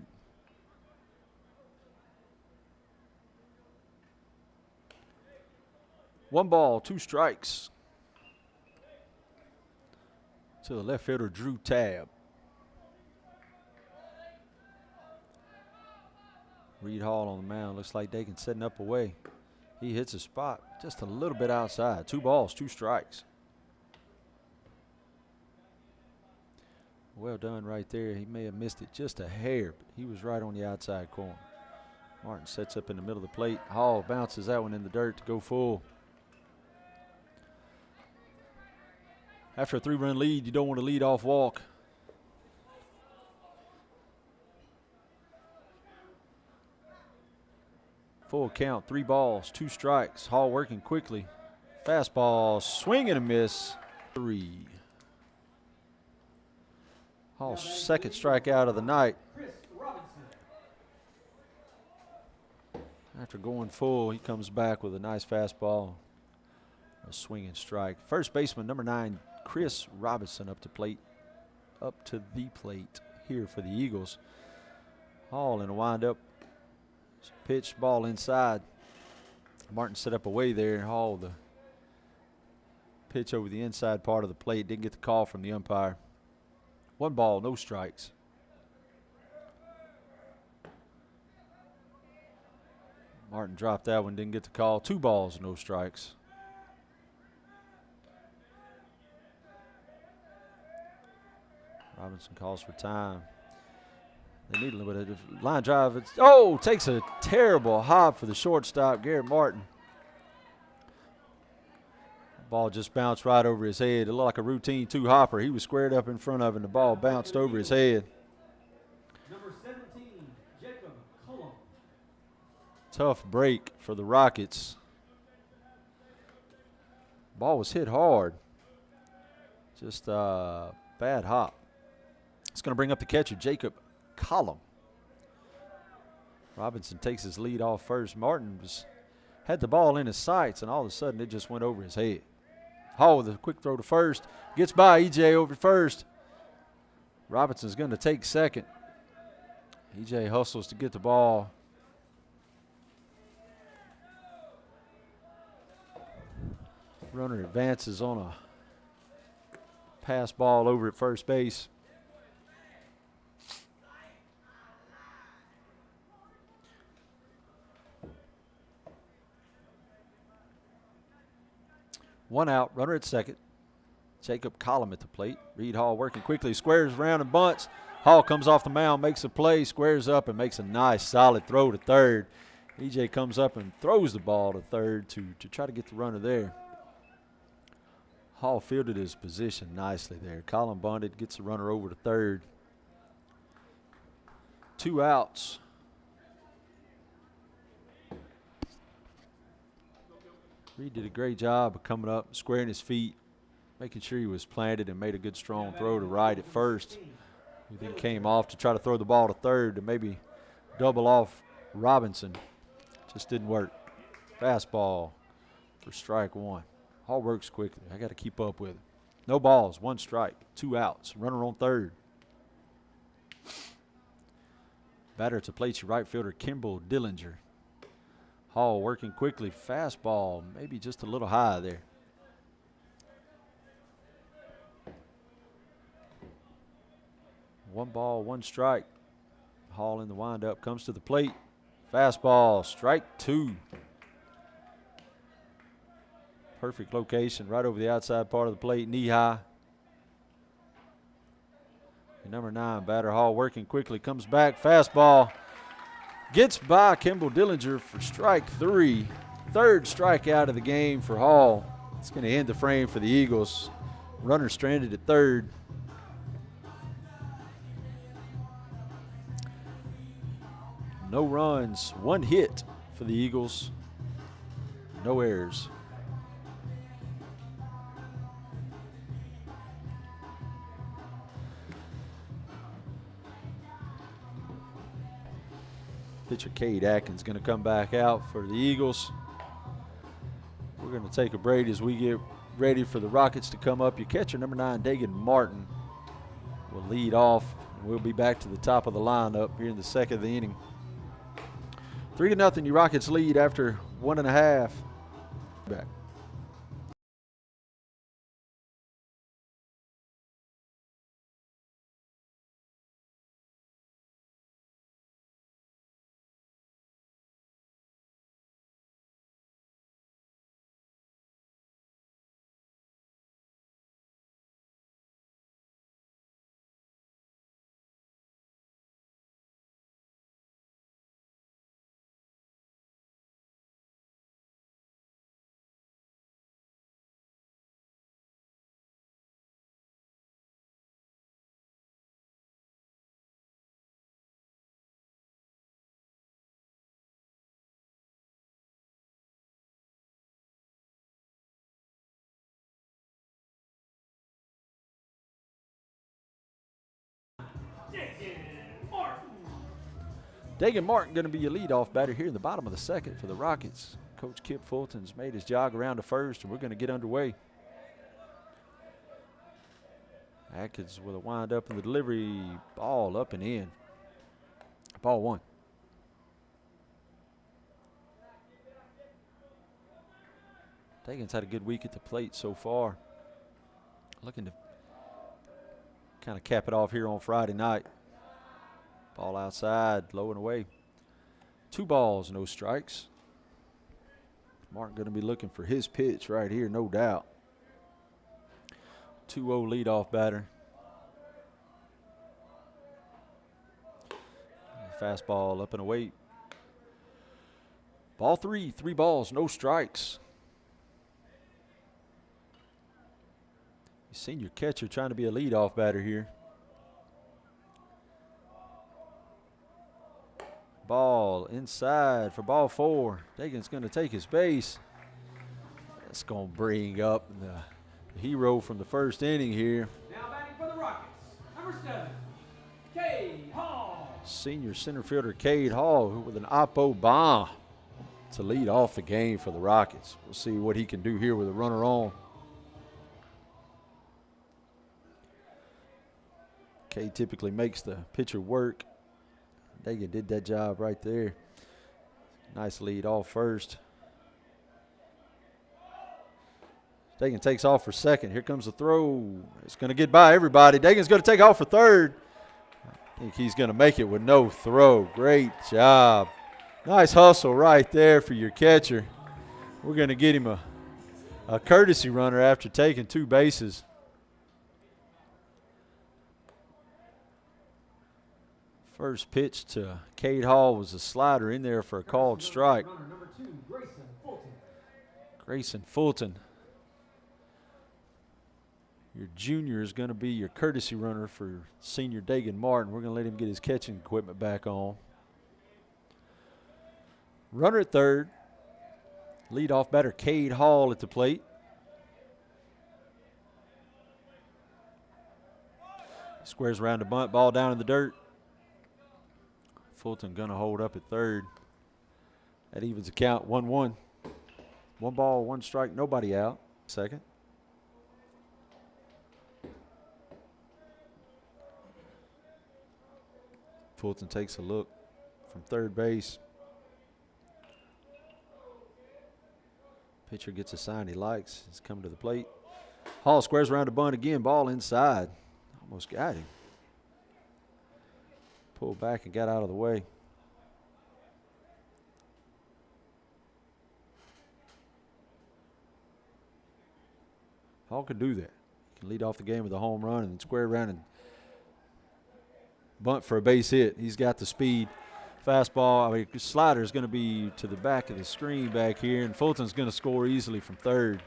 One ball, two strikes to the left fielder, Drew Tabb. Reed Hall on the mound. Looks like Dagan setting up away. He hits a spot just a little bit outside. Two balls, two strikes. Well done right there. He may have missed it just a hair, but he was right on the outside corner. Martin sets up in the middle of the plate. Hall bounces that one in the dirt to go full. After a 3-run lead, you don't want to lead off walk. Full count, 3 balls, 2 strikes. Hall working quickly. Fastball, swing and a miss. 3. Hall's second strikeout of the night. After going full, he comes back with a nice fastball. A swinging strike. First baseman, number 9, Chris Robinson up to the plate here for the Eagles. Hall in a windup. Pitch, ball inside. Martin set up away there. Hall the pitch over the inside part of the plate. Didn't get the call from the umpire. 1 ball, no strikes. Martin dropped that one, didn't get the call. 2 balls, no strikes. Robinson calls for time. They need a little bit of line drive. Takes a terrible hop for the shortstop, Garrett Martin. Ball just bounced right over his head. It looked like a routine 2-hopper. He was squared up in front of him, and the ball bounced over his head. Number 17, Jacob Cullum. Tough break for the Rockets. Ball was hit hard. Just a bad hop. It's going to bring up the catcher, Jacob Cullum. Robinson takes his lead off first. Martin had the ball in his sights, and all of a sudden it just went over his head. Hall with a quick throw to first. Gets by EJ over first. Robinson's going to take second. EJ hustles to get the ball. Runner advances on a pass ball over at first base. One out, runner at second. Jacob Cullum at the plate. Reed Hall working quickly, squares around and bunts. Hall comes off the mound, makes a play, squares up and makes a nice solid throw to third. EJ comes up and throws the ball to third to try to get the runner there. Hall fielded his position nicely there. Cullum bunted, gets the runner over to third. 2 outs. Reed did a great job of coming up, squaring his feet, making sure he was planted and made a good strong throw to right at first. He then came off to try to throw the ball to third to maybe double off Robinson. Just didn't work. Fastball for strike 1. Hall works quickly. I got to keep up with it. No balls, 1 strike, 2 outs. Runner on third. Batter to plate, your right fielder, Kimball Dillinger. Hall working quickly. Fastball, maybe just a little high there. One ball, 1 strike. Hall in the windup, comes to the plate. Fastball, strike 2. Perfect location right over the outside part of the plate, knee high. And number 9, batter Hall working quickly, comes back, fastball. Gets by Kimball Dillinger for strike 3. Third strikeout of the game for Hall. It's going to end the frame for the Eagles. Runner stranded at third. No runs, 1 hit for the Eagles. No errors. Pitcher Cade Atkins going to come back out for the Eagles. We're going to take a break as we get ready for the Rockets to come up. Your catcher, number 9, Dagan Martin, will lead off. We'll be back to the top of the lineup here in the second of the inning. 3-0, your Rockets lead after 1.5. Back. Dagan Martin going to be your leadoff batter here in the bottom of the second for the Rockets. Coach Kip Fulton's made his jog around to first, and we're going to get underway. Atkins with a wind up in the delivery. Ball up and in. Ball 1. Dagan's had a good week at the plate so far. Looking to kind of cap it off here on Friday night. Ball outside, low and away. 2 balls, no strikes. Martin going to be looking for his pitch right here, no doubt. 2-0 leadoff batter. Fastball up and away. Ball 3, 3 balls, no strikes. Your senior catcher trying to be a leadoff batter here. Ball inside for ball 4. Dagan's going to take his base. That's going to bring up the hero from the first inning here. Now batting for the Rockets, number 7, Cade Hall. Senior center fielder Cade Hall with an oppo bomb to lead off the game for the Rockets. We'll see what he can do here with a runner on. Cade typically makes the pitcher work. Dagan did that job right there. Nice lead off first. Dagan takes off for second. Here comes the throw. It's going to get by everybody. Dagan's going to take off for third. I think he's going to make it with no throw. Great job. Nice hustle right there for your catcher. We're going to get him a courtesy runner after taking 2 bases. First pitch to Cade Hall was a slider in there for a called strike. Number 2, Grayson Fulton. Grayson Fulton. Your junior is going to be your courtesy runner for senior Dagan Martin. We're going to let him get his catching equipment back on. Runner at third. Leadoff batter Cade Hall at the plate. Squares around the bunt, ball down in the dirt. Fulton going to hold up at third. That evens the count, 1-1. 1 ball, 1 strike, nobody out. Second. Fulton takes a look from third base. Pitcher gets a sign he likes. He's coming to the plate. Hall squares around the bunt again, ball inside. Almost got him. Pulled back and got out of the way. Hall can do that. He can lead off the game with a home run and then square around and bunt for a base hit. He's got the speed. Fastball, I mean, slider is going to be to the back of the screen back here, and Fulton's going to score easily from third.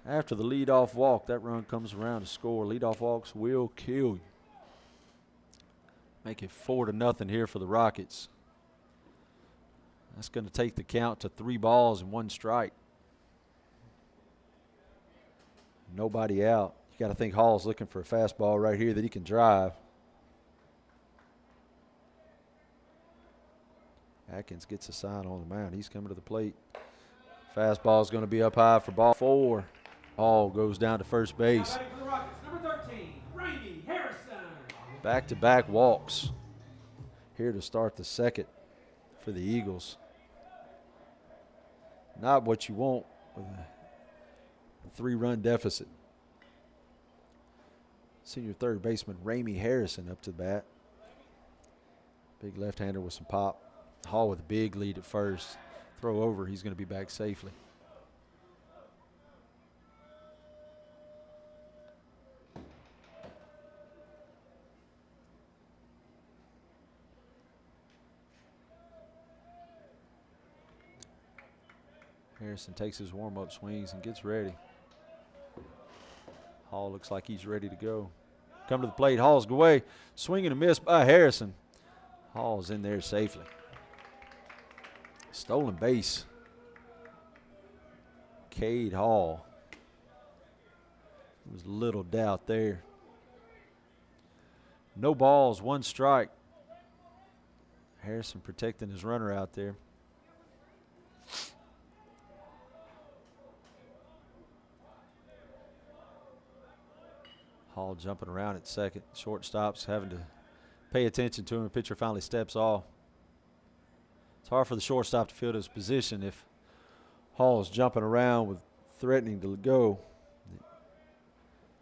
After the leadoff walk, that run comes around to score. Leadoff walks will kill you. Make it 4-0 here for the Rockets. That's going to take the count to 3 balls and 1 strike. Nobody out. You got to think Hall's looking for a fastball right here that he can drive. Atkins gets a sign on the mound. He's coming to the plate. Fastball is going to be up high for ball 4. Hall goes down to first base. Number 13, Randy Harrison. Back-to-back walks here to start the second for the Eagles. Not what you want with a 3-run deficit. Senior third baseman Ramey Harrison up to the bat. Big left-hander with some pop. Hall with a big lead at first. Throw over, he's going to be back safely. Harrison takes his warm-up swings and gets ready. Hall looks like he's ready to go. Come to the plate, Hall's away. Swing and a miss by Harrison. Hall's in there safely. Stolen base. Cade Hall. There was little doubt there. No balls, 1 strike. Harrison protecting his runner out there. Hall jumping around at second. Shortstop's having to pay attention to him. The pitcher finally steps off. It's hard for the shortstop to field his position if Hall's jumping around with threatening to go.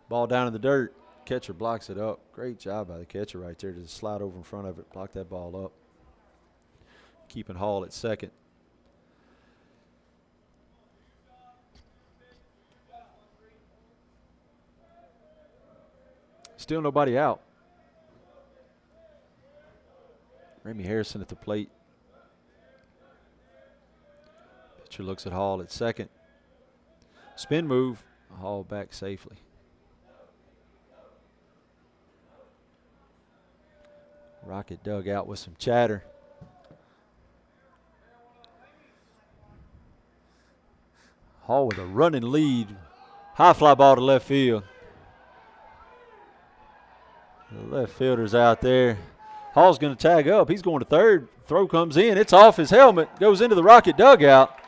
Ball down in the dirt. Catcher blocks it up. Great job by the catcher right there to slide over in front of it, block that ball up. Keeping Hall at second. Still nobody out. Ramey Harrison at the plate. Pitcher looks at Hall at second. Spin move. Hall back safely. Rocket dug out with some chatter. Hall with a running lead. High fly ball to left field. The left fielder's out there. Hall's going to tag up. He's going to third. Throw comes in. It's off his helmet. Goes into the Rocket dugout.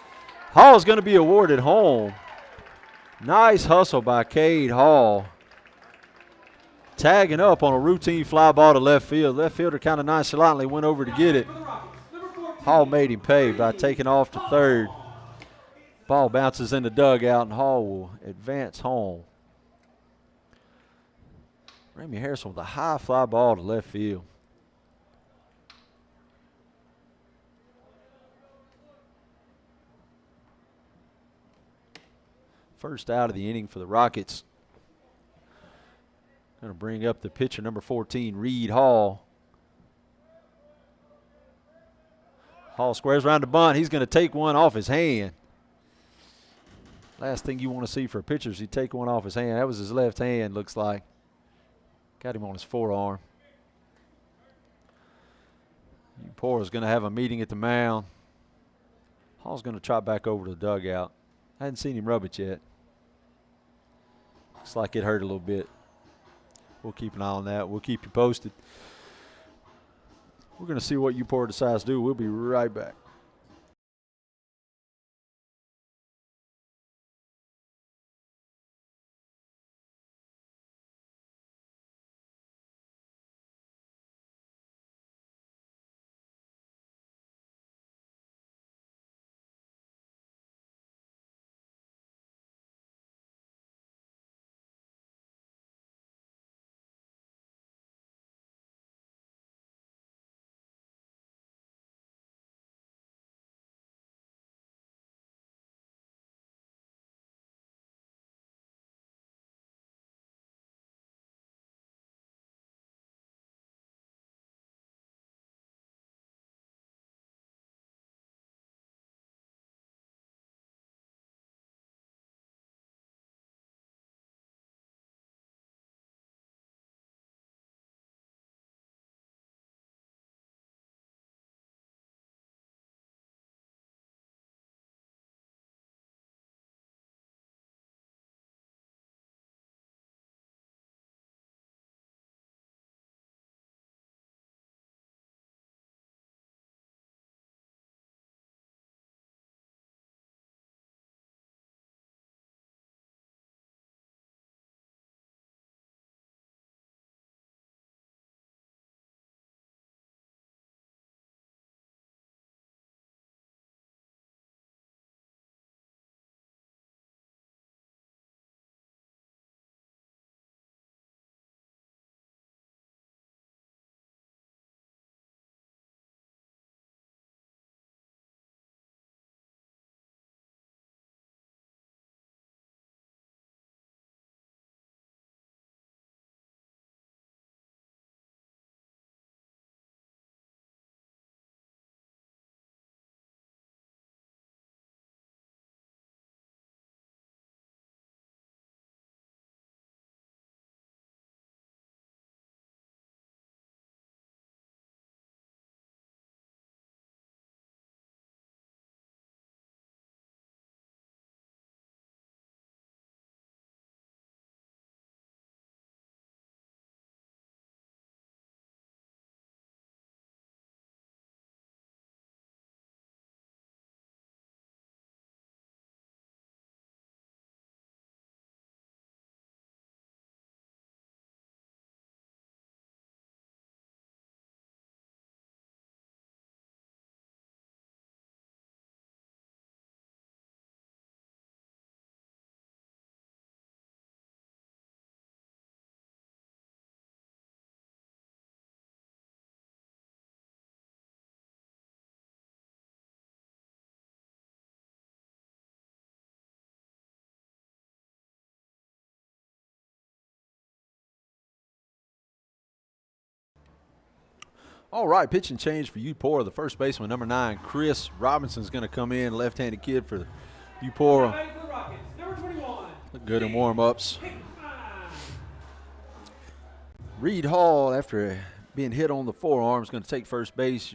Hall's going to be awarded home. Nice hustle by Cade Hall. Tagging up on a routine fly ball to left field. Left fielder kind of nonchalantly went over to get it. Hall made him pay by taking off to third. Ball bounces in the dugout, and Hall will advance home. Ramey Harrison with a high fly ball to left field. First out of the inning for the Rockets. Going to bring up the pitcher, number 14, Reed Hall. Hall squares around the bunt. He's going to take one off his hand. Last thing you want to see for a pitcher is he take one off his hand. That was his left hand, looks like. Got him on his forearm. Eupora's going to have a meeting at the mound. Hall's going to trot back over to the dugout. I hadn't seen him rub it yet. Looks like it hurt a little bit. We'll keep an eye on that. We'll keep you posted. We're going to see what Eupora decides to do. We'll be right back. All right, pitch and change for Eupora. The first baseman, number 9, Chris Robinson's going to come in, left-handed kid for Eupora. Batting for the Rockets, number 21. Look good in warm-ups. Reed Hall, after being hit on the forearm, is going to take first base.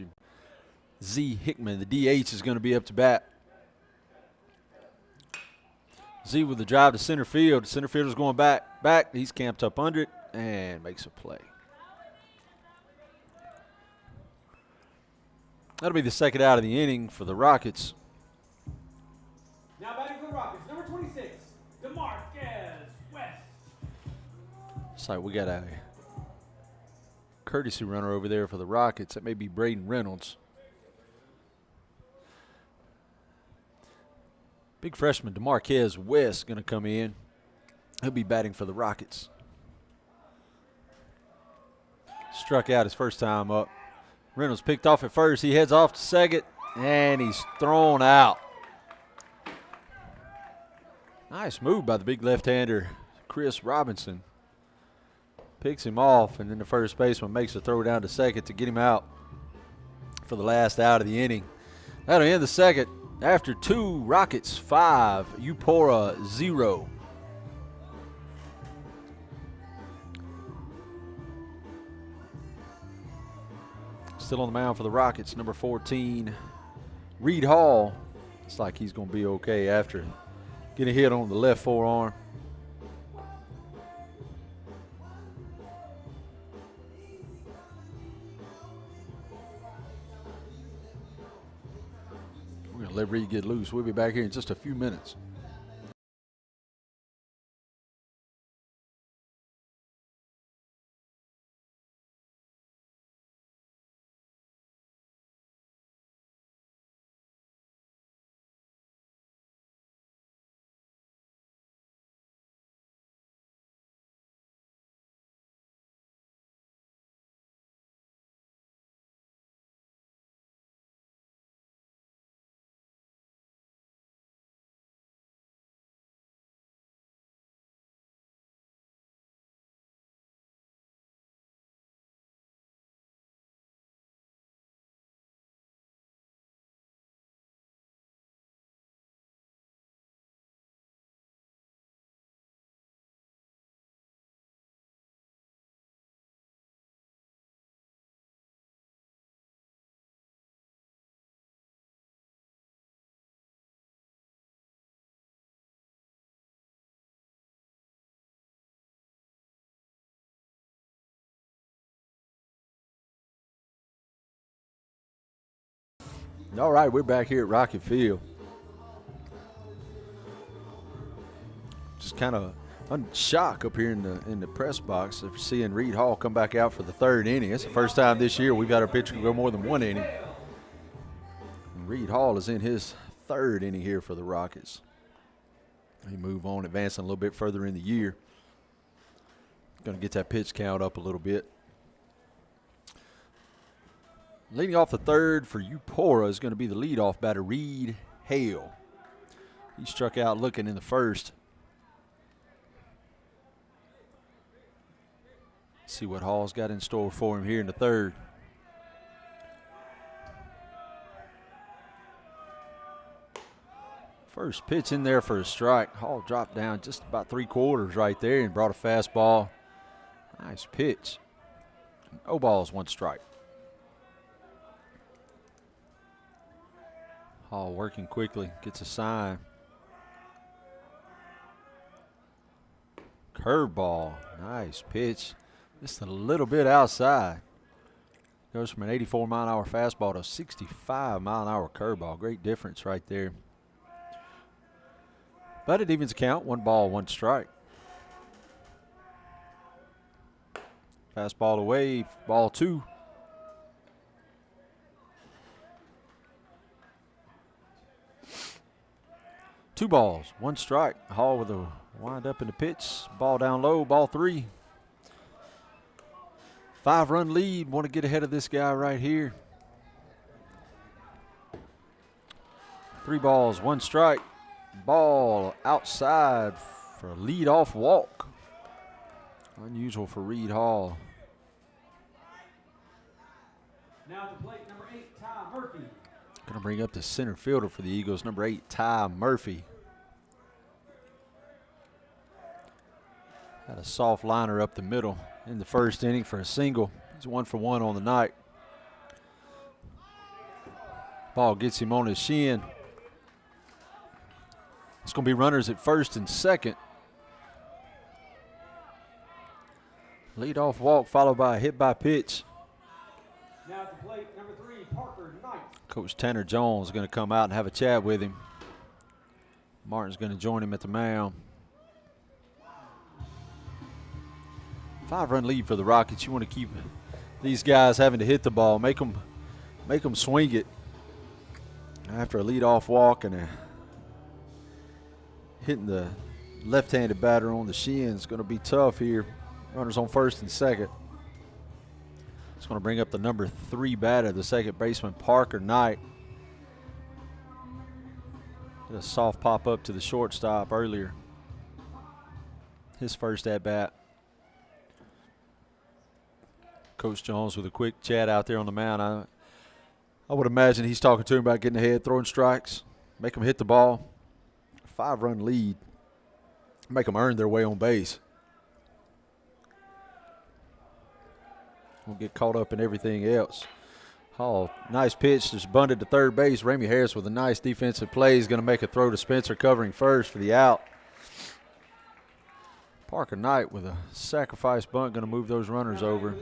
Z Hickman, the DH, is going to be up to bat. Z with the drive to center field. Center fielder's going back. He's camped up under it and makes a play. That'll be the second out of the inning for the Now batting for the Rockets, number 26, DeMarquez West. It's like we got a courtesy runner over there for the Rockets. That may be Braden Reynolds. Big freshman DeMarquez West going to come in. He'll be batting for the Rockets. Struck out his first time up. Reynolds picked off at first. He heads off to second, and he's thrown out. Nice move by the big left-hander, Chris Robinson. Picks him off, and then the first baseman makes a throw down to second to get him out for the last out of the inning. That'll end the second. After 2, Rockets 5, Eupora 0. Still on the mound for the Rockets, number 14, Reed Hall. It's like he's going to be okay after getting hit on the left forearm. We're going to let Reed get loose. We'll be back here in just a few minutes. All right, we're back here at Rocket Field. Just kind of on shock up here in the press box of seeing Reed Hall come back out for the third inning. It's the first time this year we've got our pitcher go more than one inning. And Reed Hall is in his third inning here for the Rockets. He move on, advancing a little bit further in the year. Going to get that pitch count up a little bit. Leading off the third for Eupora is going to be the leadoff batter, Reed Hale. He struck out looking in the first. See what Hall's got in store for him here in the third. First pitch in there for a strike. Hall dropped down just about 3/4 right there and brought a fastball. Nice pitch. No balls, 1 strike. Hall working quickly, gets a sign. Curveball, nice pitch. Just a little bit outside. Goes from an 84-mile-an-hour fastball to a 65-mile-an-hour curveball. Great difference right there. But it evens the count, 1 ball, 1 strike. Fastball away, ball 2. Two balls, 1 strike. Hall with a wind up in the pitch. Ball down low, ball 3. 5-run lead. Want to get ahead of this guy right here. 3 balls, 1 strike. Ball outside for a leadoff walk. Unusual for Reed Hall. Now at the plate, number 8, Ty Murphy. Going to bring up the center fielder for the Eagles, number 8, Ty Murphy. Had a soft liner up the middle in the first inning for a single. He's 1 for 1 on the night. Ball gets him on his shin. It's going to be runners at first and second. Leadoff walk followed by a hit by pitch. Now at the plate, number 3, Parker Knight. Coach Tanner Jones is going to come out and have a chat with him. Martin's going to join him at the mound. 5-run lead for the Rockets. You want to keep these guys having to hit the ball, make them swing it. After a leadoff walk and hitting the left-handed batter on the shin, it's going to be tough here. Runners on first and second. It's going to bring up the number 3 batter, the second baseman, Parker Knight. Did a soft pop up to the shortstop earlier. His first at bat. Coach Jones with a quick chat out there on the mound. I would imagine he's talking to him about getting ahead, throwing strikes, make them hit the ball. 5-run lead. Make them earn their way on base. Won't get caught up in everything else. Hall, nice pitch, just bunted to third base. Ramey Harris with a nice defensive play. He's going to make a throw to Spencer covering first for the out. Parker Knight with a sacrifice bunt going to move those runners over.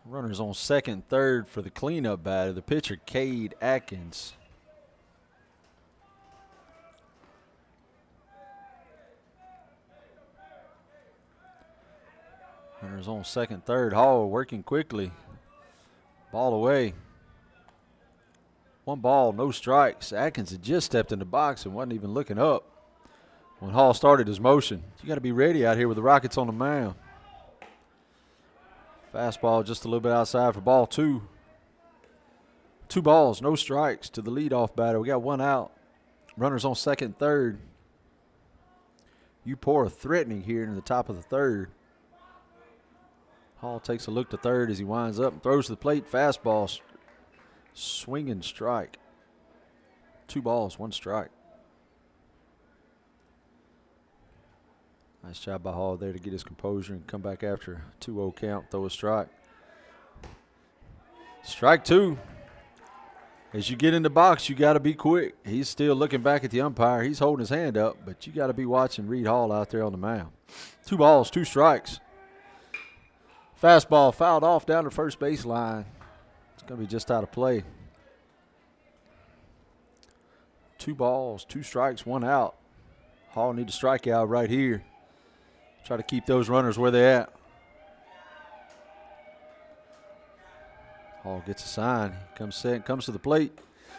Runners on second, third for the cleanup batter, the pitcher, Cade Atkins. Runners on second, third. Hall working quickly. Ball away. 1 ball, no strikes. Atkins had just stepped in the box and wasn't even looking up when Hall started his motion. You got to be ready out here with the Rockets on the mound. Fastball just a little bit outside for ball 2. 2 balls, no strikes to the leadoff batter. We got 1 out. Runners on second, third. Eupora threatening here in the top of the third. Hall takes a look to third as he winds up and throws to the plate. Fastball, swinging strike. 2 balls, 1 strike. Nice job by Hall there to get his composure and come back after a 2-0 count, throw a strike. Strike 2. As you get in the box, you got to be quick. He's still looking back at the umpire. He's holding his hand up, but you got to be watching Reed Hall out there on the mound. 2 balls, 2 strikes. Fastball fouled off down the first baseline. It's going to be just out of play. 2 balls, 2 strikes, 1 out. Hall need to strike out right here. Try to keep those runners where they're at. Hall gets a sign. Comes to the plate.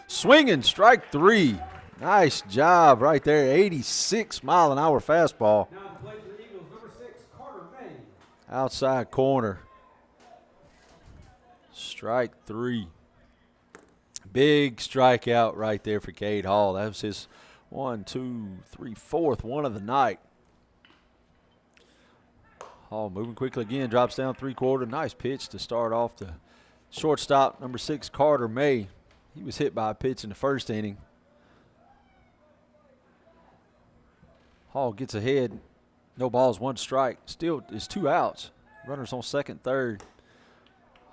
Swinging, strike 3. Nice job right there. 86-mile-an-hour fastball. Now to play for the Eagles, number 6, Carter May. Outside corner. Strike 3. Big strikeout right there for Cade Hall. That was his 4th one of the night. Hall moving quickly again, drops down 3/4. Nice pitch to start off the shortstop, number 6, Carter May. He was hit by a pitch in the first inning. Hall gets ahead. No balls, 1 strike. Still is 2 outs. Runners on second, third.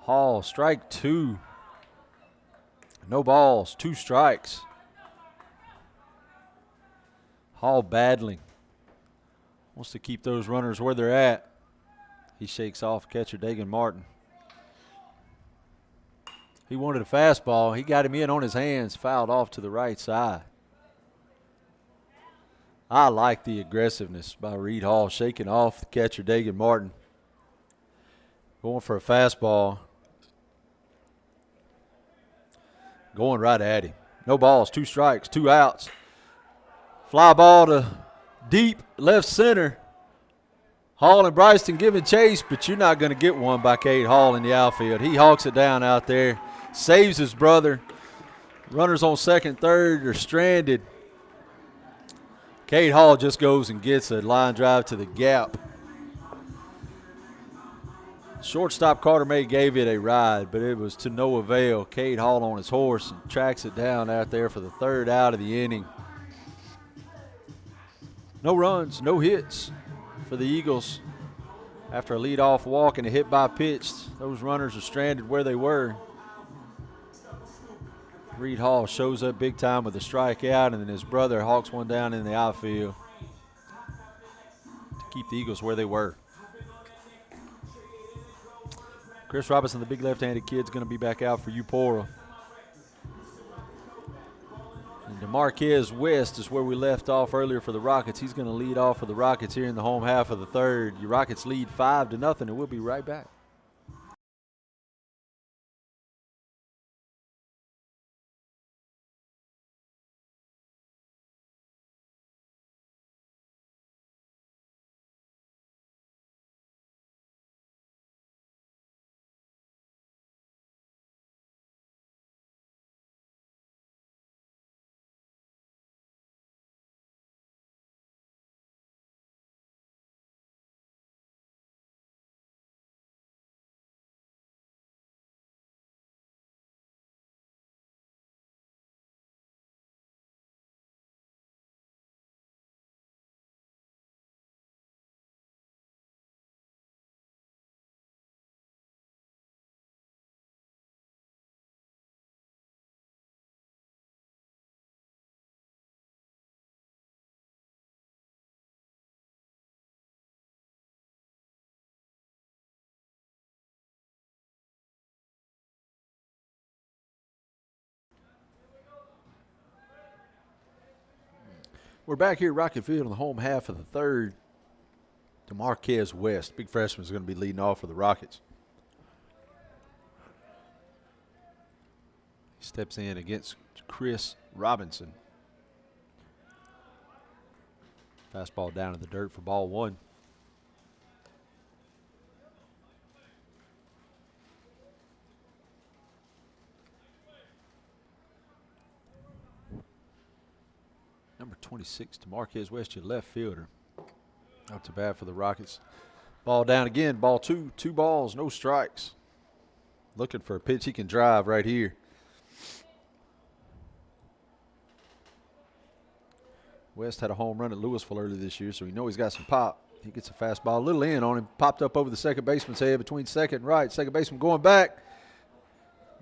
Hall, strike 2. No balls, 2 strikes. Hall battling. Wants to keep those runners where they're at. He shakes off catcher Dagan Martin. He wanted a fastball. He got him in on his hands, fouled off to the right side. I like the aggressiveness by Reed Hall, shaking off the catcher Dagan Martin. Going for a fastball. Going right at him. No balls, 2 strikes, 2 outs. Fly ball to deep left center. Hall and Bryston giving chase, but you're not going to get one by Cade Hall in the outfield. He hawks it down out there, saves his brother. Runners on second, third are stranded. Cade Hall just goes and gets a line drive to the gap. Shortstop Carter May gave it a ride, but it was to no avail. Cade Hall on his horse and tracks it down out there for the third out of the inning. No runs, no hits for the Eagles. After a leadoff walk and a hit by pitch, those runners are stranded where they were. Reed Hall shows up big time with a strikeout, and then his brother hawks one down in the outfield to keep the Eagles where they were. Chris Robinson, the big left-handed kid, is going to be back out for Eupora. And DeMarquez West is where we left off earlier for the Rockets. He's going to lead off for the Rockets here in the home half of the third. Your Rockets lead 5-0, and we'll be right back. We're back here at Rocket Field in the home half of the third. DeMarquez West, big freshman, is going to be leading off for the Rockets. He steps in against Chris Robinson. Fastball down in the dirt for ball one. Number 26, DeMarquez West, your left fielder. Up to bat for the Rockets. Ball down again, ball two. 2 balls, no strikes. Looking for a pitch he can drive right here. West had a home run at Louisville earlier this year, so we know he's got some pop. He gets a fastball, a little in on him, popped up over the second baseman's head between second and right. Second baseman going back.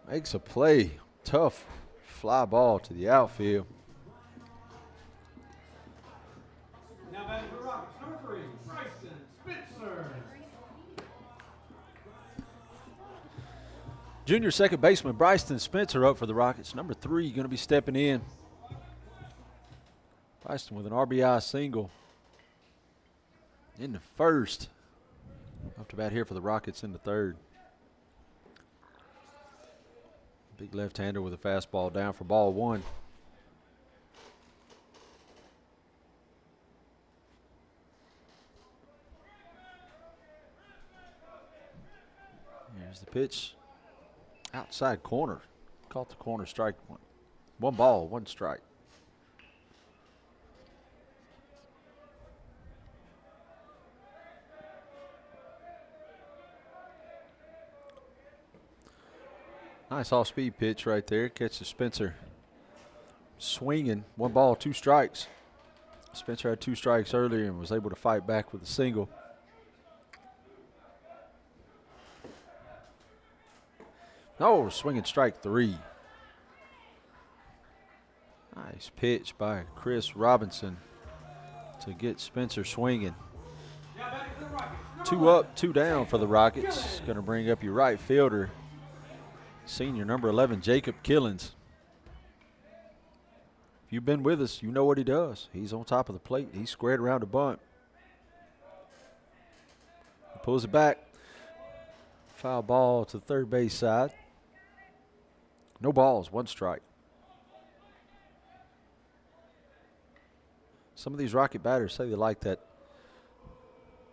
Makes a play. Tough fly ball to the outfield. Now batting for Rockets, number 3, Bryson Spitzer. Junior second baseman Bryson Spencer up for the Rockets. Number 3 going to be stepping in. Bryson with an RBI single in the first. Up to bat here for the Rockets in the third. Big left-hander with a fastball down for ball one. Here's the pitch. Outside corner. Caught the corner, strike one. 1 ball, 1 strike. Nice off-speed pitch right there. Catches Spencer swinging. 1 ball, 2 strikes. Spencer had 2 strikes earlier and was able to fight back with a single. Oh, swinging strike 3. Nice pitch by Chris Robinson to get Spencer swinging. 2 up, 2 down for the Rockets. Going to bring up your right fielder, senior number 11, Jacob Killens. If you've been with us, you know what he does. He's on top of the plate. He's squared around the bunt. He pulls it back. Foul ball to the third base side. No balls, 1 strike. Some of these Rocket batters say they like that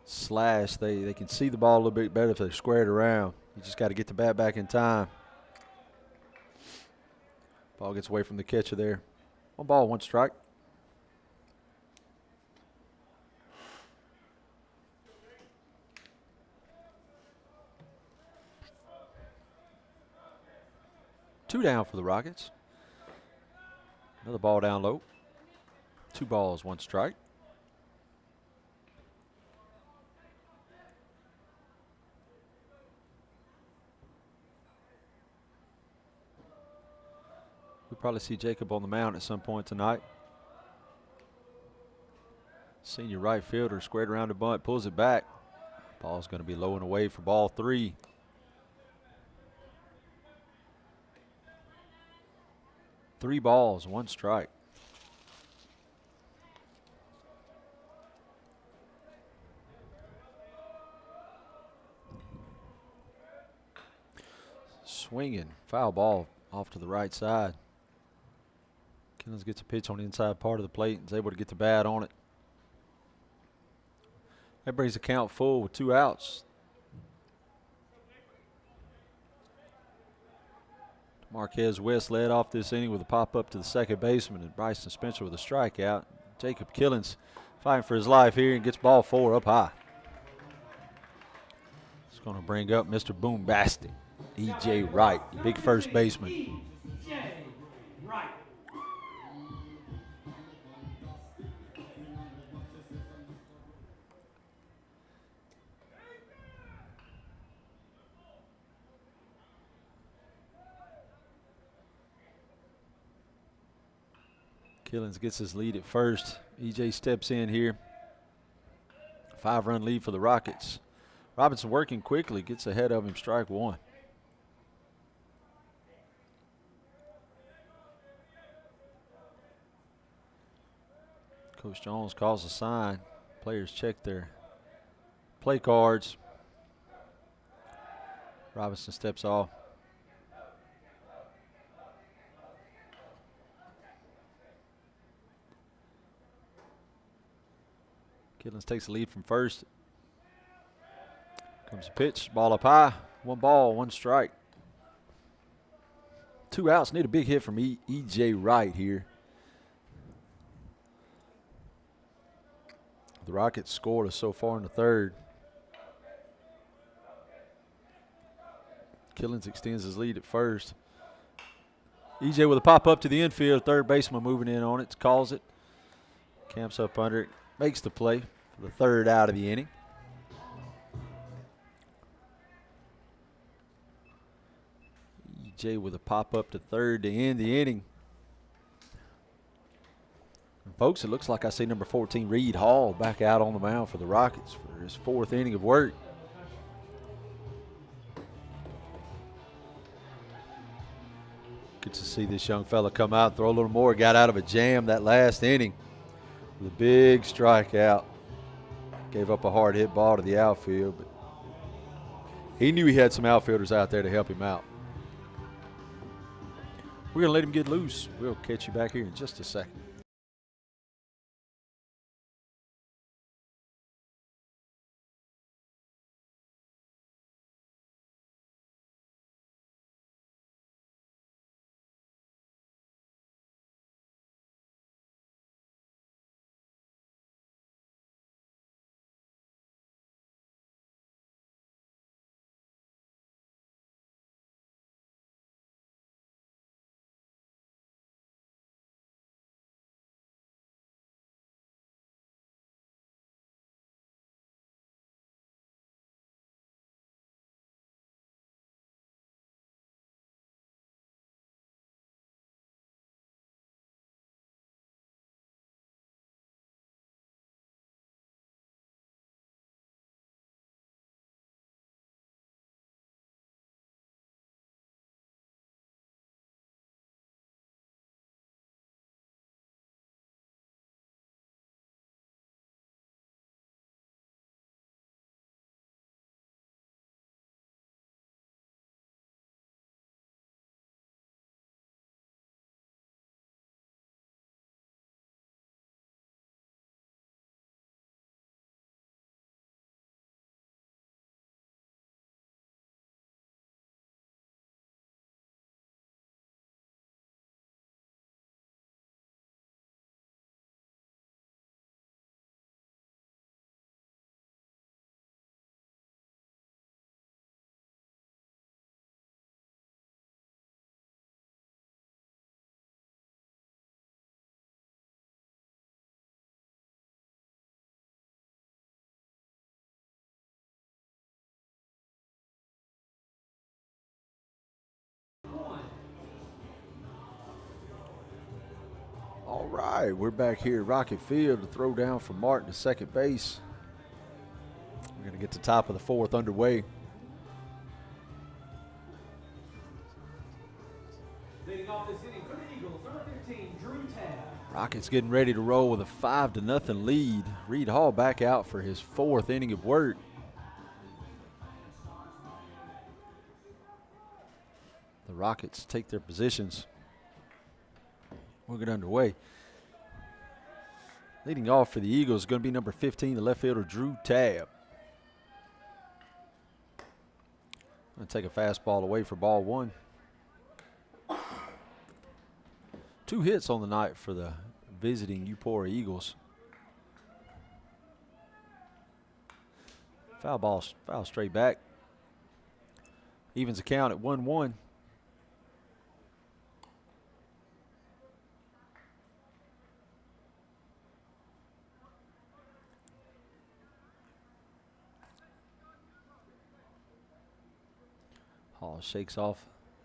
slash. They can see the ball a little bit better if they're squared around. You just got to get the bat back in time. Ball gets away from the catcher there. 1 ball, 1 strike. 2 down for the Rockets. Another ball down low. 2 balls, 1 strike. We'll probably see Jacob on the mound at some point tonight. Senior right fielder squared around the bunt, pulls it back. Ball's going to be low and away for ball 3. Three balls, 1 strike. Swinging, foul ball off to the right side. Killens gets a pitch on the inside part of the plate and is able to get the bat on it. That brings the count full with 2 outs. Marquez West led off this inning with a pop up to the second baseman, and Bryson Spencer with a strikeout. Jacob Killens fighting for his life here and gets ball 4 up high. It's going to bring up Mr. Boombastic, E.J. Wright, big first baseman. E.J. Wright. Killens gets his lead at first. E.J. steps in here. 5-run lead for the Rockets. Robinson working quickly, gets ahead of him, strike 1. Coach Jones calls a sign. Players check their play cards. Robinson steps off. Killens takes the lead from first. Comes a pitch, ball up high. 1 ball, 1 strike. 2 outs. Need a big hit from E.J. Wright here. The Rockets scored so far in the 3rd. Killens extends his lead at first. E.J. with a pop up to the infield. 3rd baseman moving in on it. Calls it. Camps up under it. Makes the play for the 3rd out of the inning. E.J. with a pop up to 3rd to end the inning. And folks, it looks like I see number 14, Reed Hall, back out on the mound for the Rockets for his 4th inning of work. Good to see this young fella come out and throw a little more. Got out of a jam that last inning with a big strikeout. Gave up a hard hit ball to the outfield, but he knew he had some outfielders out there to help him out. We're going to let him get loose. We'll catch you back here in just a second. All right, we're back here at Rocket Field to throw down for Martin to second base. We're going to get to top of the fourth underway. Leading off this inning for the Eagles, number 15, Drew Tab. Rockets getting ready to roll with a 5-0 lead. Reed Hall back out for his fourth inning of work. The Rockets take their positions. We'll get underway. Leading off for the Eagles is going to be number 15, the left fielder, Drew Tab. Going to take a fastball away for ball one. 2 hits on the night for the visiting Eupora Eagles. Foul straight back. Evens the count at 1-1. Hall shakes off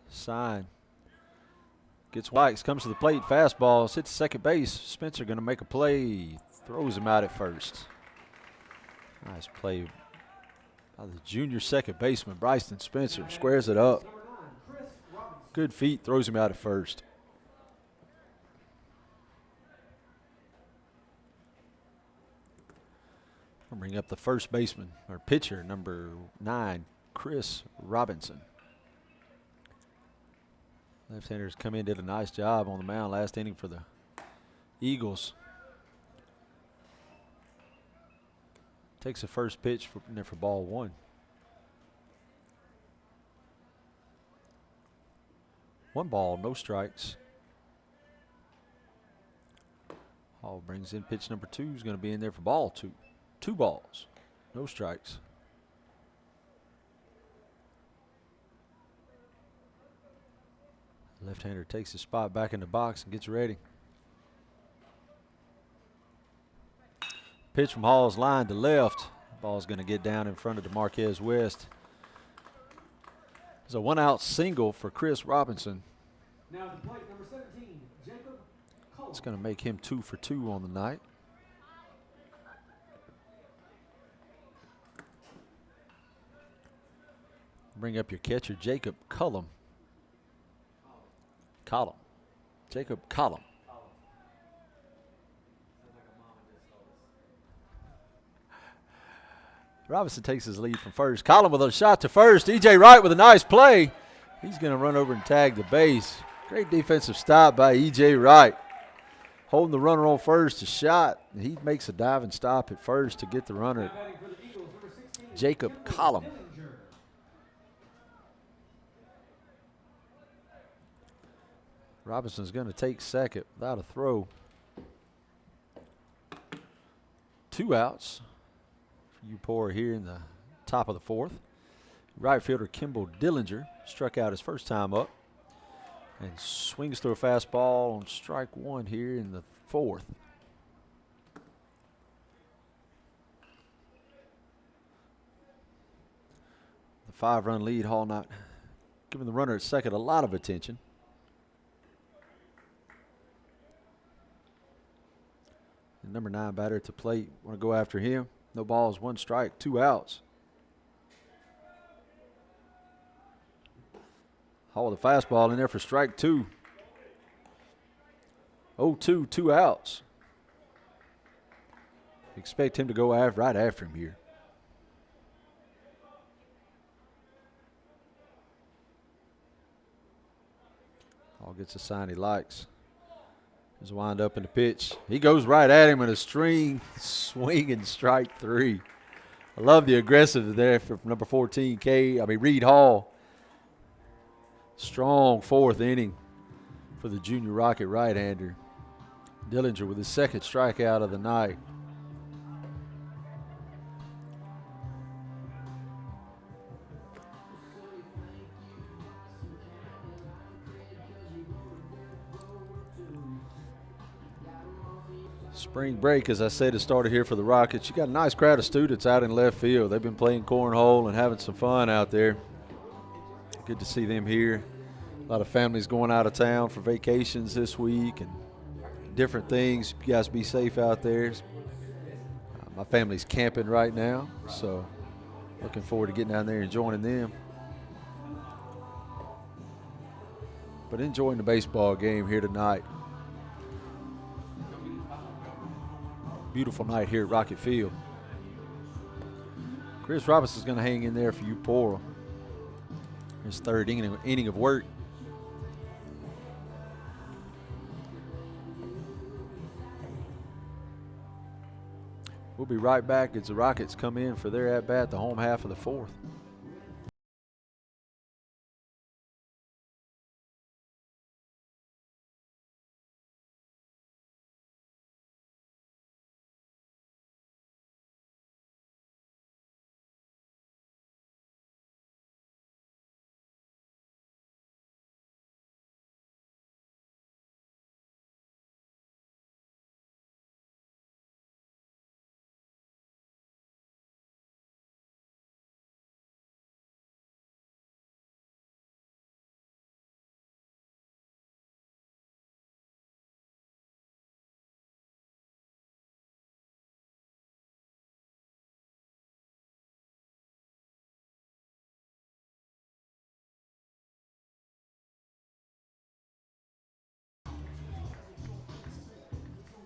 sign. Gets Wikes, comes to the plate, fastball, hits second base. Spencer going to make a play, throws him out at first. Nice play by the junior second baseman, Bryson Spencer, squares it up. Good feet, throws him out at first. I'll bring up the first baseman, or pitcher, number 9, Chris Robinson. Left-handers come in, did a nice job on the mound last inning for the Eagles. Takes the first pitch for ball one. One ball, no strikes. Hall brings in pitch number 2. Is going to be in there for ball 2. 2 balls, no strikes. Left-hander takes his spot back in the box and gets ready. Pitch from Hall's line to left. Ball's going to get down in front of DeMarquez West. It's a 1-out single for Chris Robinson. Now the plate, number 17, Jacob Cole. It's going to make him 2 for 2 on the night. Bring up your catcher, Jacob Cullum. Jacob Collum. Robinson takes his lead from first. Collum with a shot to first. E.J. Wright with a nice play. He's going to run over and tag the base. Great defensive stop by E.J. Wright. Holding the runner on first, a shot. He makes a diving stop at first to get the runner. Jacob Collum. Robinson's going to take second without a throw. 2 outs for Eupora here in the top of the fourth. Right fielder Kimball Dillinger struck out his first time up and swings through a fastball on strike 1 here in the fourth. The 5-run lead, Hall not giving the runner at second a lot of attention. And number 9 batter at the plate. Want to go after him. No balls, 1 strike, 2 outs. Hall with a fastball in there for strike 2. 0-2, 2 outs. Expect him to go right after him here. Hall gets a sign he likes. He's wind up in the pitch. He goes right at him in a swing and strike 3. I love the aggressive there from number 14, Reed Hall. Strong 4th inning for the junior Rocket right-hander. Dillinger with his second strikeout of the night. Spring break, as I said, has started here for the Rockets. You got a nice crowd of students out in left field. They've been playing cornhole and having some fun out there. Good to see them here. A lot of families going out of town for vacations this week and different things. You guys be safe out there. My family's camping right now, so looking forward to getting down there and joining them. But enjoying the baseball game here tonight. Beautiful night here at Rocket Field. Chris Robinson's going to hang in there for Eupora. His third inning of work. We'll be right back as the Rockets come in for their at-bat, the home half of the fourth.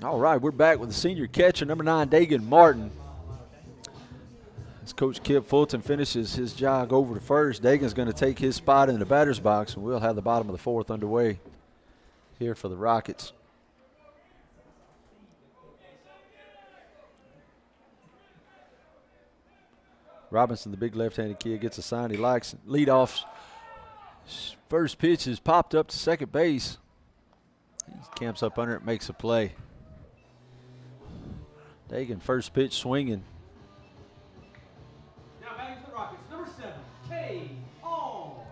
All right, we're back with the senior catcher, number 9, Dagan Martin. As Coach Kip Fulton finishes his jog over to first, Dagan's going to take his spot in the batter's box, and we'll have the bottom of the fourth underway here for the Rockets. Robinson, the big left-handed kid, gets a sign he likes. Lead off. First pitch is popped up to second base. He camps up under it, makes a play. Dagan, first pitch swinging. Now batting for the Rockets, number 7, K. Hall.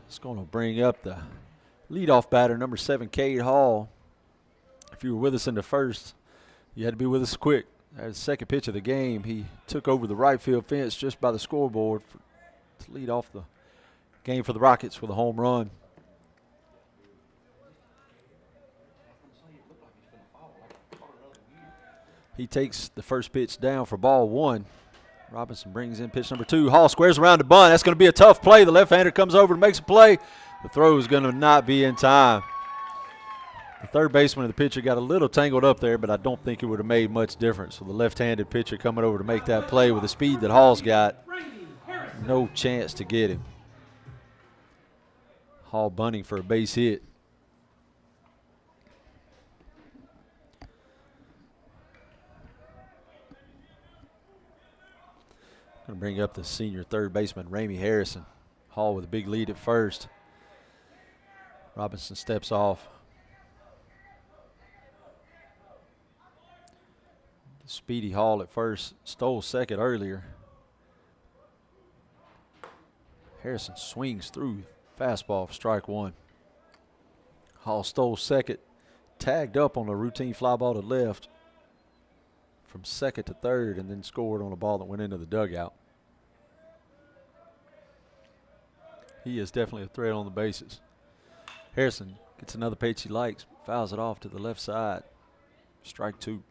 It's going to bring up the leadoff batter, number 7, Cade Hall. If you were with us in the first, you had to be with us quick. At the second pitch of the game, he took over the right field fence just by the scoreboard to lead off the game for the Rockets with a home run. He takes the first pitch down for ball 1. Robinson brings in pitch number 2. Hall squares around the bunt. That's going to be a tough play. The left-hander comes over and makes a play. The throw is going to not be in time. The third baseman and the pitcher got a little tangled up there, but I don't think it would have made much difference. So the left-handed pitcher coming over to make that play with the speed that Hall's got. No chance to get him. Hall bunting for a base hit. Going to bring up the senior third baseman, Ramey Harrison. Hall with a big lead at first. Robinson steps off. Speedy Hall at first, stole second earlier. Harrison swings through, fastball for strike 1. Hall stole second, tagged up on a routine fly ball to left from second to third, and then scored on a ball that went into the dugout. He is definitely a threat on the bases. Harrison gets another pitch he likes, fouls it off to the left side. Strike 2.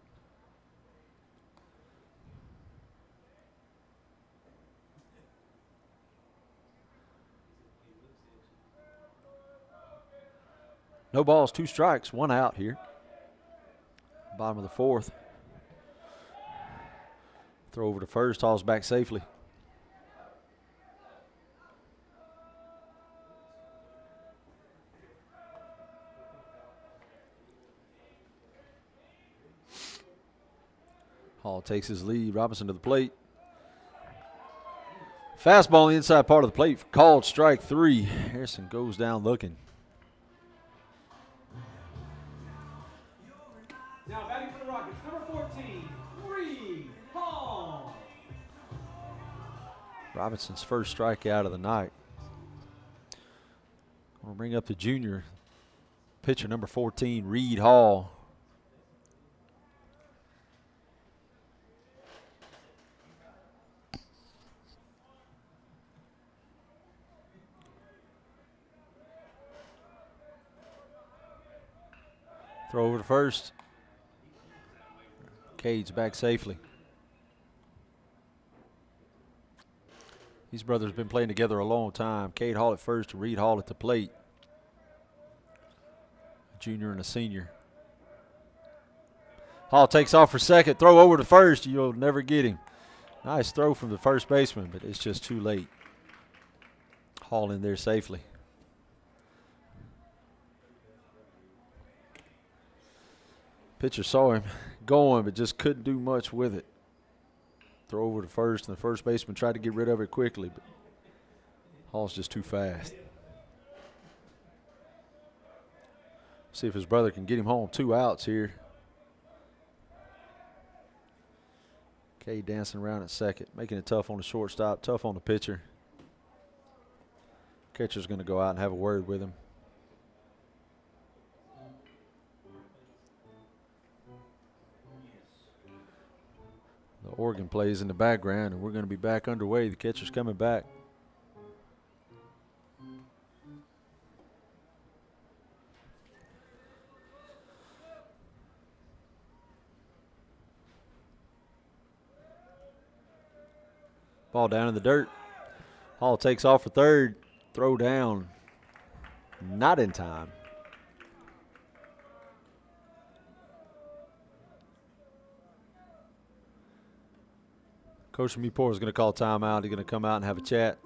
No balls, 2 strikes, 1 out here. Bottom of the fourth. Throw over to first, Hall's back safely. Hall takes his lead. Robinson to the plate. Fastball on the inside part of the plate, called strike 3. Harrison goes down looking. Now batting for the Rockets, number 14, Reed Hall. Robinson's first strikeout of the night. We'll bring up the junior pitcher, number 14, Reed Hall. Throw over to first. Cade's back safely. These brothers have been playing together a long time. Cade Hall at first and Reed Hall at the plate. A junior and a senior. Hall takes off for second. Throw over to first. You'll never get him. Nice throw from the first baseman, but it's just too late. Hall in there safely. Pitcher saw him going, but just couldn't do much with it. Throw over to first, and the first baseman tried to get rid of it quickly, but Hall's just too fast. See if his brother can get him home. 2 outs here. Cade dancing around at second, making it tough on the shortstop, tough on the pitcher. Catcher's going to go out and have a word with him. The organ plays in the background, and we're going to be back underway. The catcher's coming back. Ball down in the dirt. Hall takes off for third. Throw down. Not in time. Coach from Eupora is going to call timeout. He's going to come out and have a chat.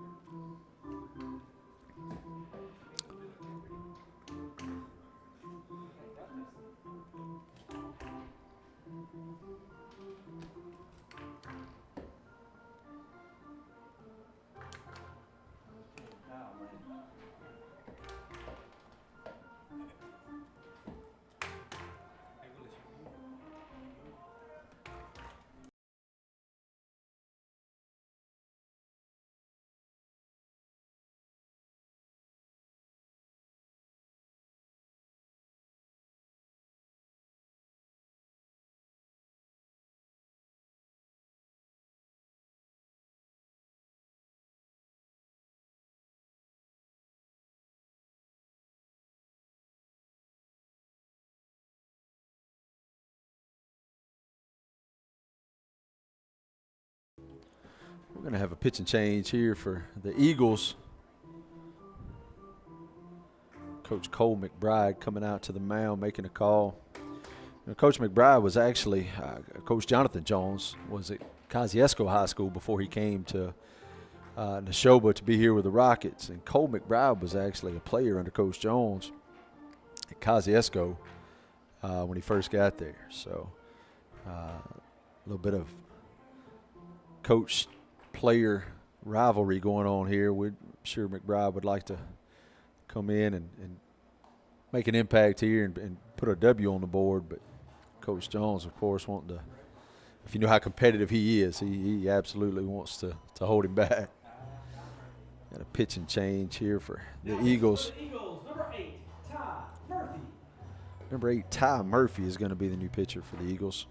We're going to have a pitching change here for the Eagles. Coach Cole McBride coming out to the mound, making a call. You know, Coach McBride was actually, Coach Jonathan Jones was at Kosciuszko High School before he came to Neshoba to be here with the Rockets. And Cole McBride was actually a player under Coach Jones at Kosciuszko when he first got there. So a little bit of coach-player rivalry going on here. We're sure McBride would like to come in and make an impact here and put a W on the board. But Coach Jones, of course, wanting to, if you know how competitive he is, he absolutely wants to hold him back. Got a pitching change here for the Eagles. Number 8, Ty Murphy is going to be the new pitcher for the Eagles.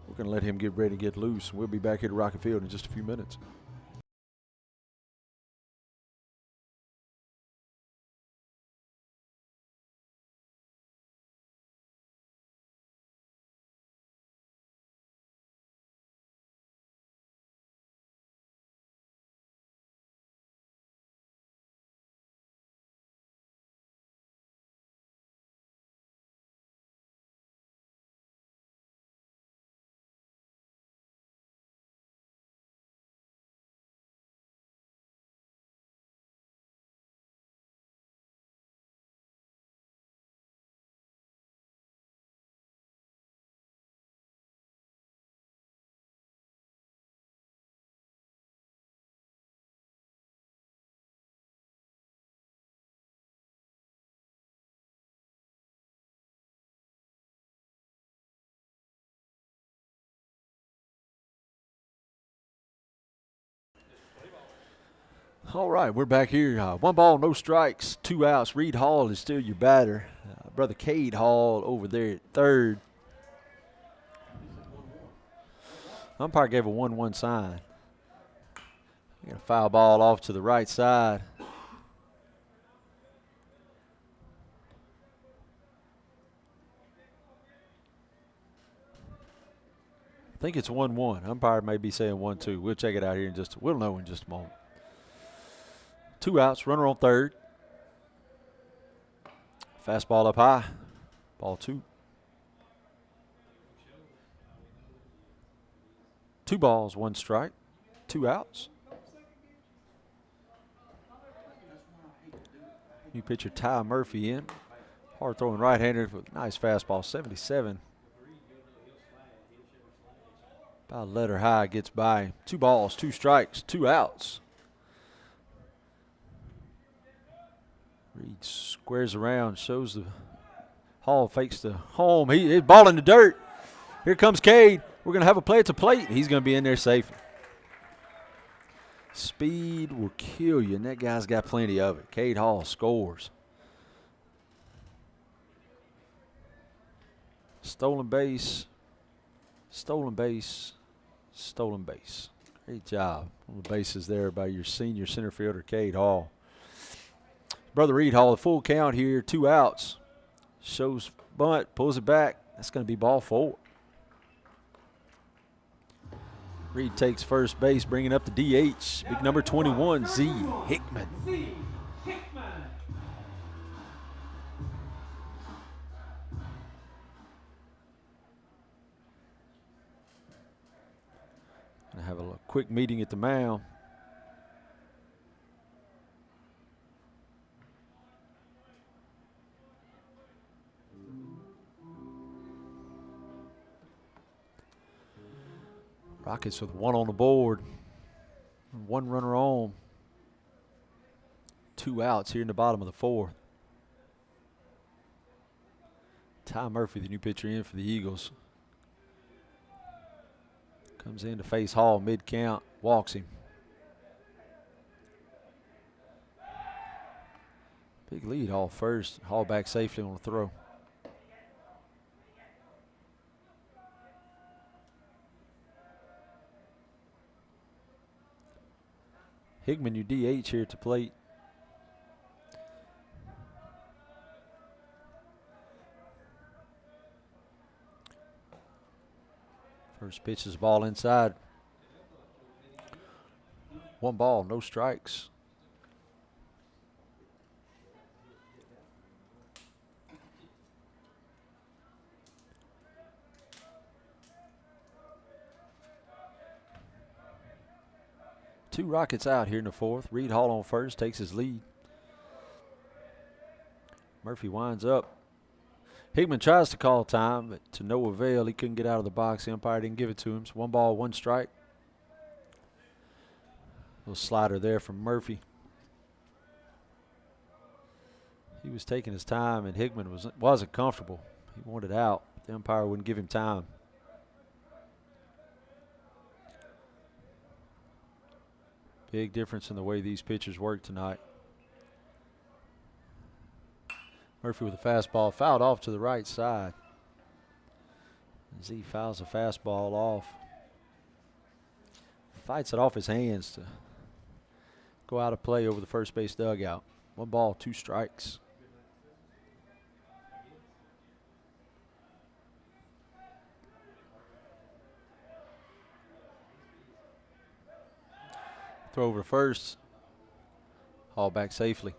We're going to let him get ready to get loose. We'll be back here to Rocket Field in just a few minutes. All right, we're back here. 1 ball, no strikes, 2 outs. Reed Hall is still your batter. Brother Cade Hall over there at third. Umpire gave a 1-1 sign. Got a foul ball off to the right side. think it's 1-1. Umpire may be saying 1-2. We'll check it out here in we'll know in just a moment. 2 outs, runner on third. Fastball up high. Ball 2. 2 balls, 1 strike. 2 outs. New pitcher Ty Murphy in. Hard throwing right-hander with a nice fastball, 77. About a letter high, gets by. 2 balls, 2 strikes, 2 outs. Reed squares around, shows the Hall, fakes the home. He's ball in the dirt. Here comes Cade. We're going to have a play at the plate. He's going to be in there safe. Speed will kill you, and that guy's got plenty of it. Cade Hall scores. Stolen base, stolen base, stolen base. Great job on the bases there by your senior center fielder, Cade Hall. Brother Reed Hall, a full count here, 2 outs. Shows bunt, pulls it back. That's going to be ball 4. Reed takes first base, bringing up the DH. Big number 21, Z. Hickman. Z. Hickman. Gonna have a quick meeting at the mound. Rockets with 1 on the board. 1 runner on. 2 outs here in the bottom of the 4th. Ty Murphy, the new pitcher in for the Eagles. Comes in to face Hall mid-count, walks him. Big lead, Hall first. Hall back safely on the throw. Hickman, your DH here at the plate. First pitch is ball inside. 1 ball, no strikes. Two Rockets out here in the 4th. Reed Hall on first, takes his lead. Murphy winds up. Hickman tries to call time, but to no avail. He couldn't get out of the box. The umpire didn't give it to him. So 1 ball, 1 strike. Little slider there from Murphy. He was taking his time, and Hickman wasn't comfortable. He wanted out. The umpire wouldn't give him time. Big difference in the way these pitchers work tonight. Murphy with a fastball, fouled off to the right side. Z fouls a fastball off. Fights it off his hands to go out of play over the first base dugout. 1 ball, 2 strikes. Throw over to first. Hall back safely.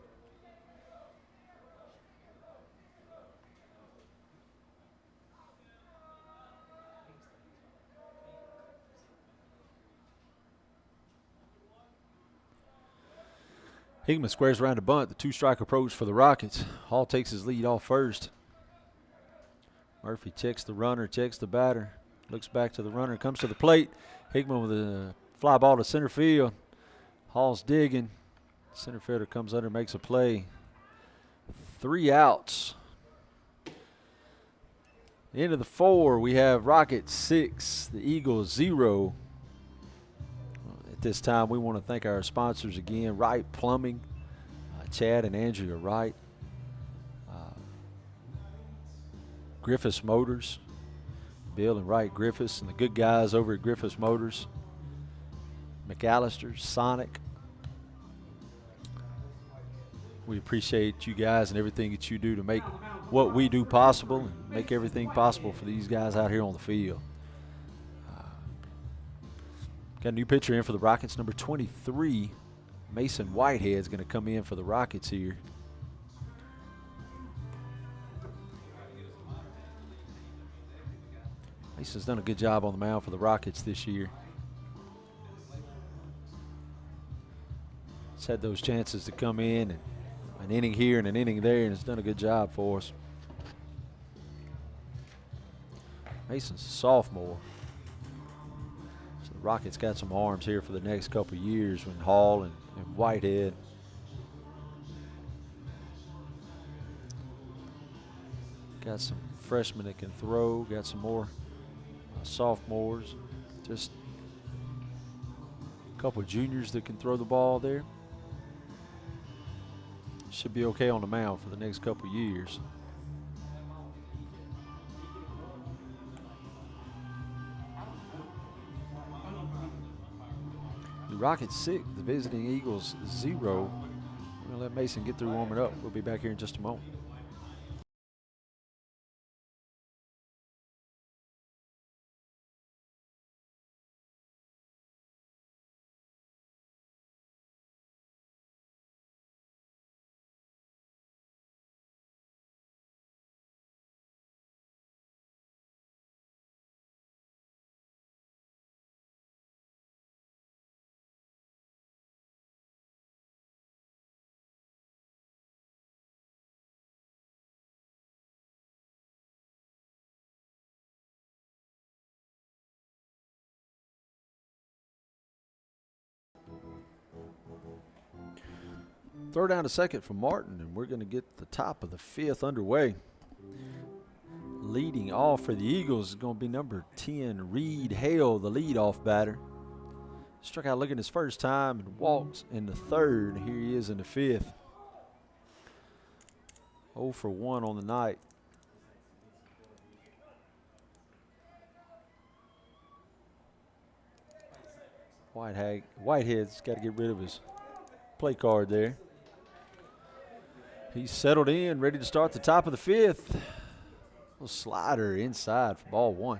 Hickman squares around the bunt. The 2-strike approach for the Rockets. Hall takes his lead off first. Murphy checks the runner, checks the batter. Looks back to the runner, comes to the plate. Hickman with a fly ball to center field. Hall's digging. Center fielder comes under, makes a play. 3 outs. The end of the 4, we have Rockets 6, the Eagles 0. At this time, we want to thank our sponsors again. Wright Plumbing, Chad and Andrea Wright. Griffiths Motors, Bill and Wright Griffiths, and the good guys over at Griffiths Motors. McAllister's, Sonic. We appreciate you guys and everything that you do to make what we do possible and make everything possible for these guys out here on the field. Got a new pitcher in for the Rockets, number 23. Mason Whitehead is going to come in for the Rockets here. Mason's done a good job on the mound for the Rockets this year. He's had those chances to come in, and an inning here and an inning there, and has done a good job for us. Mason's a sophomore. So the Rockets got some arms here for the next couple of years when Hall and Whitehead. Got some freshmen that can throw, got some more sophomores, just a couple of juniors that can throw the ball there. Should be okay on the mound for the next couple of years. The Rockets 6, the visiting Eagles 0. We're going to let Mason get through warming up. We'll be back here in just a moment. Throw down to second for Martin, and we're going to get the top of the 5th underway. Leading off for the Eagles is going to be number 10, Reed Hale, the leadoff batter. Struck out looking his first time and walks in the 3rd. Here he is in the 5th. 0 for 1 on the night. Whitehead's got to get rid of his play card there. He's settled in, ready to start the top of the 5th. Little slider inside for ball 1.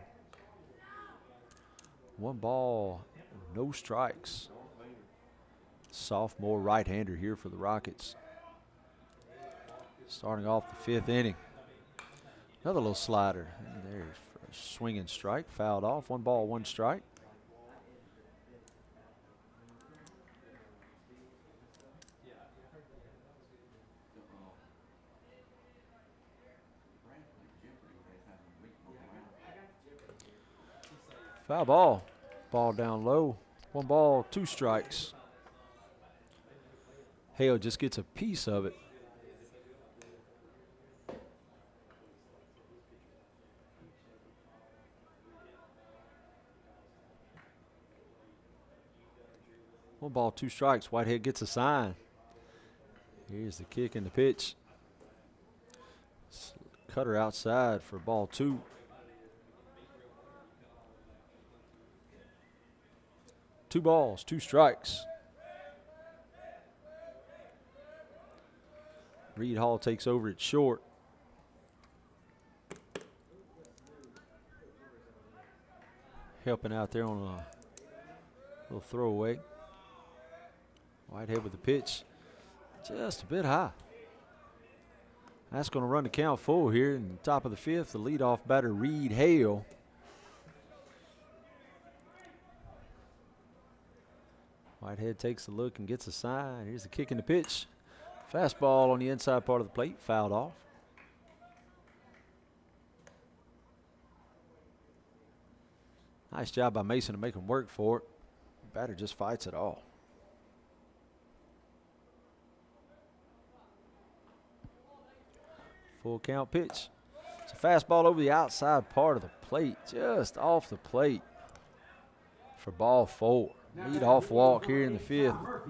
1 ball, no strikes. Sophomore right-hander here for the Rockets. Starting off the 5th inning. Another little slider. And there's a swinging strike, fouled off. 1 ball, 1 strike. Foul ball. Ball down low. 1 ball, 2 strikes. Hale just gets a piece of it. One ball, 2 strikes. Whitehead gets a sign. Here's the kick and the pitch. Cutter outside for ball 2. Two balls, 2 strikes. Reed Hall takes over at short. Helping out there on a little throwaway. Whitehead with the pitch. Just a bit high. That's going to run the count full here in the top of the 5th. The leadoff batter, Reed Hale. Whitehead takes a look and gets a sign. Here's the kick and the pitch. Fastball on the inside part of the plate, fouled off. Nice job by Mason to make him work for it. The batter just fights it all. Full count pitch. It's a fastball over the outside part of the plate, just off the plate for ball 4. Lead off walk here in the 5th.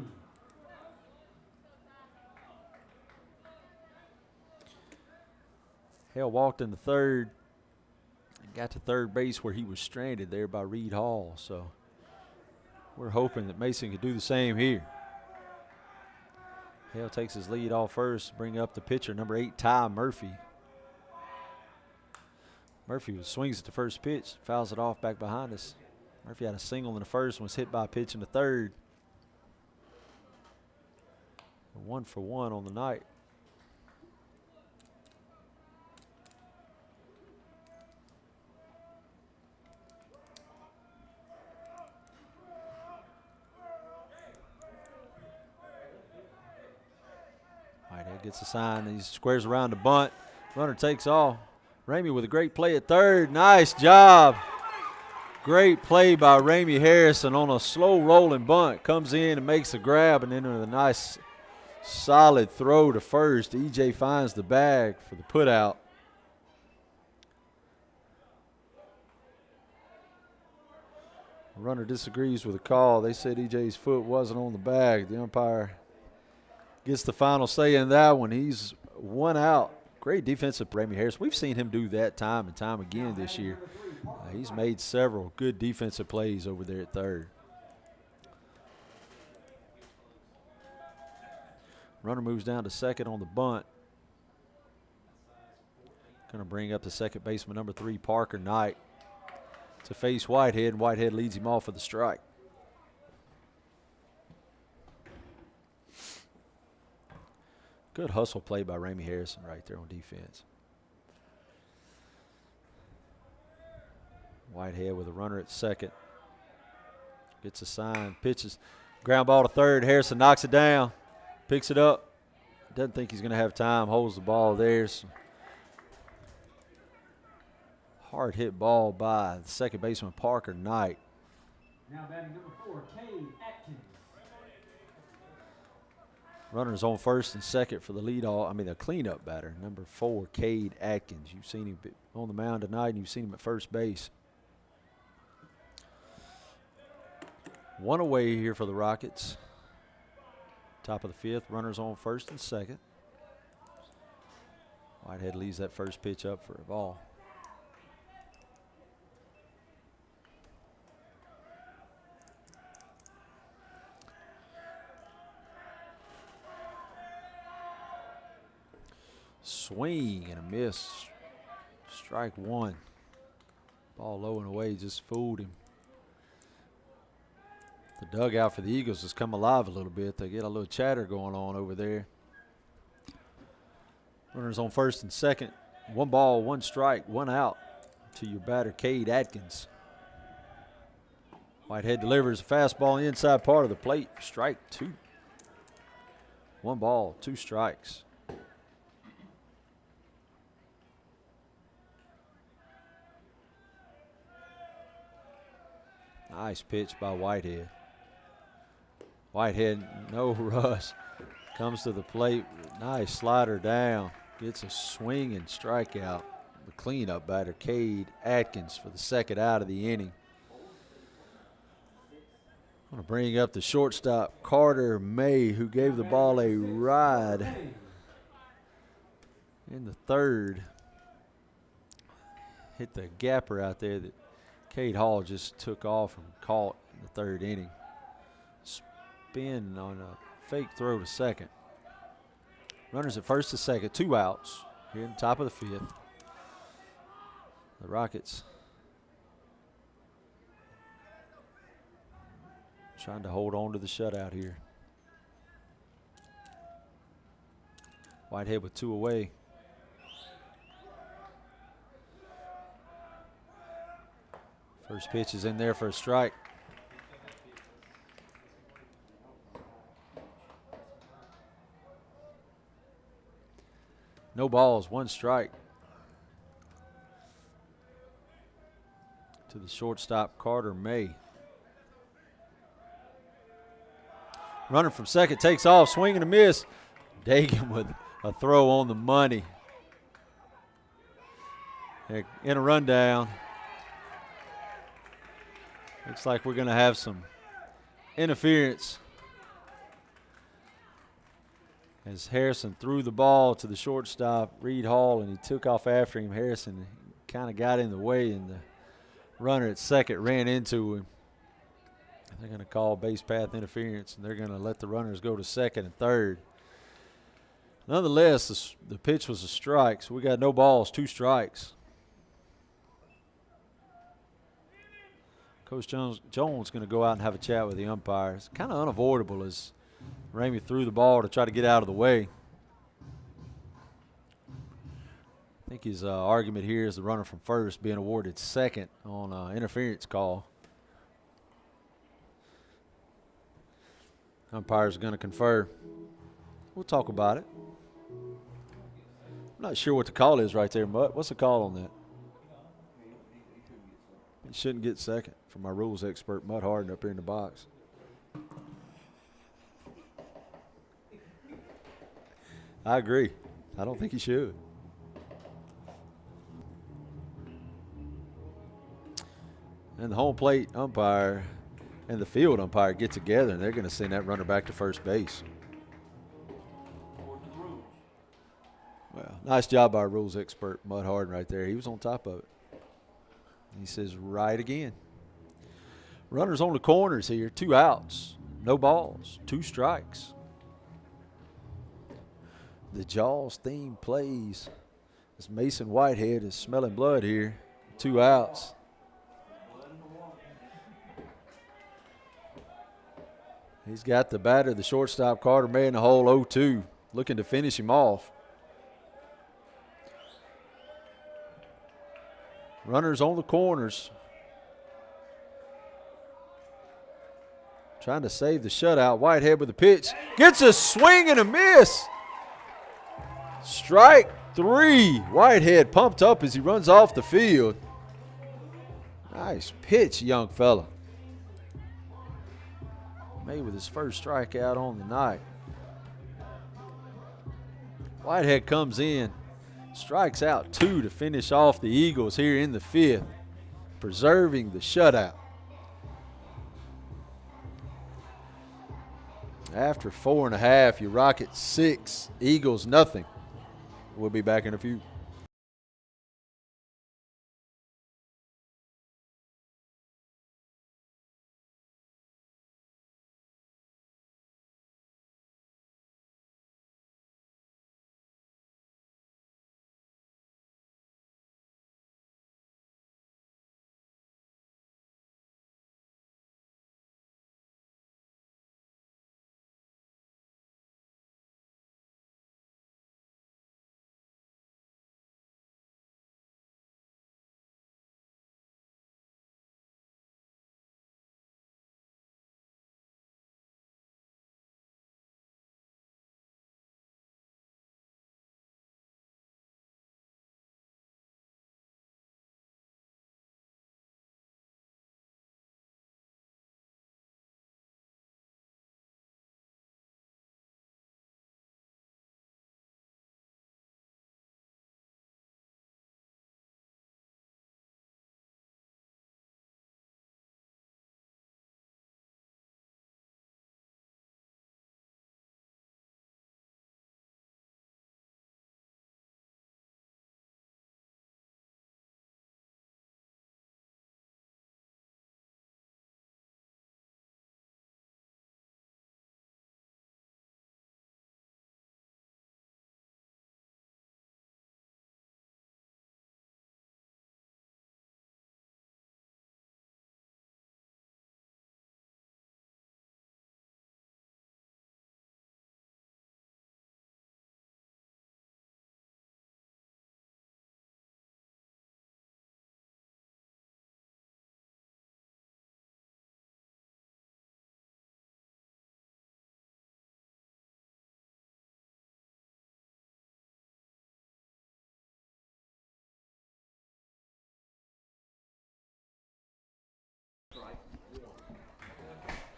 Hale walked in the 3rd and got to third base where he was stranded there by Reed Hall. So we're hoping that Mason could do the same here. Hale takes his lead off first, bring up the pitcher, number 8, Ty Murphy. Murphy swings at the first pitch, fouls it off back behind us. Murphy had a single in the first and was hit by a pitch in the third. 1 for 1 on the night. Whitehead gets a sign. He squares around the bunt. Runner takes off. Ramey with a great play at third. Nice job. Great play by Ramey Harrison on a slow rolling bunt. Comes in and makes a grab, and then with a nice solid throw to first. EJ finds the bag for the put out. The runner disagrees with the call. They said EJ's foot wasn't on the bag. The umpire gets the final say in that one. He's 1 out. Great defensive Ramey Harris. We've seen him do that time and time again this year. He's made several good defensive plays over there at third. Runner moves down to second on the bunt. Going to bring up the second baseman, number 3, Parker Knight, to face Whitehead. Whitehead leads him off for the strike. Good hustle play by Ramey Harrison right there on defense. Whitehead with a runner at second. Gets a sign, pitches, ground ball to third. Harrison knocks it down, picks it up. Doesn't think he's going to have time, holds the ball there. So hard hit ball by the second baseman, Parker Knight. Now batting number 4, Cade Atkins. Runners on first and second for the cleanup batter, number 4, Cade Atkins. You've seen him on the mound tonight, and you've seen him at first base. 1 away here for the Rockets. Top of the 5th, runners on first and second. Whitehead leaves that first pitch up for a ball. Swing and a miss. Strike 1. Ball low and away, just fooled him. The dugout for the Eagles has come alive a little bit. They get a little chatter going on over there. Runners on first and second. 1 ball, 1 strike, 1 out to your batter, Cade Atkins. Whitehead delivers a fastball on the inside part of the plate. Strike 2. 1 ball, 2 strikes. Nice pitch by Whitehead. Whitehead, no rush. Comes to the plate. Nice slider down. Gets a swing and strikeout. The cleanup batter, Cade Atkins, for the second out of the inning. I'm going to bring up the shortstop, Carter May, who gave the ball a ride in the third. Hit the gapper out there that Cade Hall just took off and caught in the third inning. Spin on a fake throw to second. Runners at first to second, 2 outs here in the top of the 5th. The Rockets trying to hold on to the shutout here. Whitehead with 2 away. First pitch is in there for a strike. No balls, 1 strike. To the shortstop, Carter May. Runner from second takes off, swing and a miss. Dagan with a throw on the money. In a rundown. Looks like we're going to have some interference as Harrison threw the ball to the shortstop, Reed Hall, and he took off after him. Harrison kind of got in the way, and the runner at second ran into him. They're going to call base path interference, and they're going to let the runners go to second and third. Nonetheless, the pitch was a strike, so we got no balls, 2 strikes. Coach Jones going to go out and have a chat with the umpires. Kind of unavoidable as Ramey threw the ball to try to get out of the way. I think his argument here is the runner from first being awarded second on interference call. Umpires are going to confer. We'll talk about it. I'm not sure what the call is right there, Mutt. What's the call on that? He shouldn't get second for my rules expert, Mutt Harden, up here in the box. I agree. I don't think he should. And the home plate umpire and the field umpire get together, and they're going to send that runner back to first base. Well, nice job by our rules expert, Mutt Harden, right there. He was on top of it. He says, right again. Runners on the corners here, 2 outs, no balls, 2 strikes. The Jaws theme plays as Mason Whitehead is smelling blood here, 2 outs. He's got the batter, the shortstop, Carter May, in the hole, 0-2, looking to finish him off. Runners on the corners. Trying to save the shutout. Whitehead with the pitch. Gets a swing and a miss. Strike 3. Whitehead pumped up as he runs off the field. Nice pitch, young fella. May with his first strikeout on the night. Whitehead comes in. Strikes out 2 to finish off the Eagles here in the 5th, preserving the shutout. After 4.5, you Rockets 6, Eagles nothing. We'll be back in a few.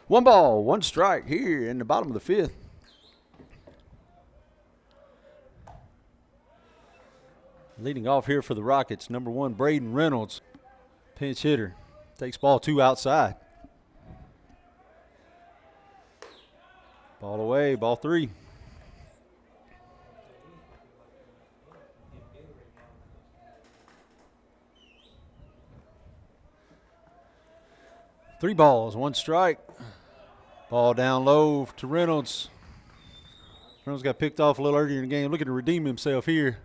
One ball, one strike here in the bottom of the 5th. Leading off here for the Rockets, number 1, Braden Reynolds, pinch hitter. Takes ball 2 outside. Ball away, ball 3. Three balls, one strike. Ball down low to Reynolds. Reynolds got picked off a little earlier in the game, looking to redeem himself here.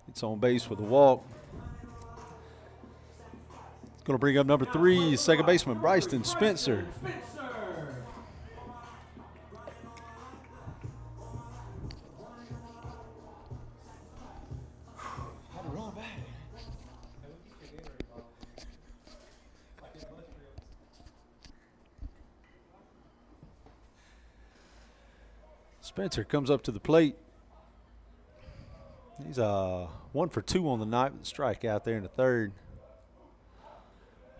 It's on base with a walk. Going to bring up number 3, second baseman Bryson Spencer. Spencer comes up to the plate. He's 1 for 2 on the night with a strikeout there in the third.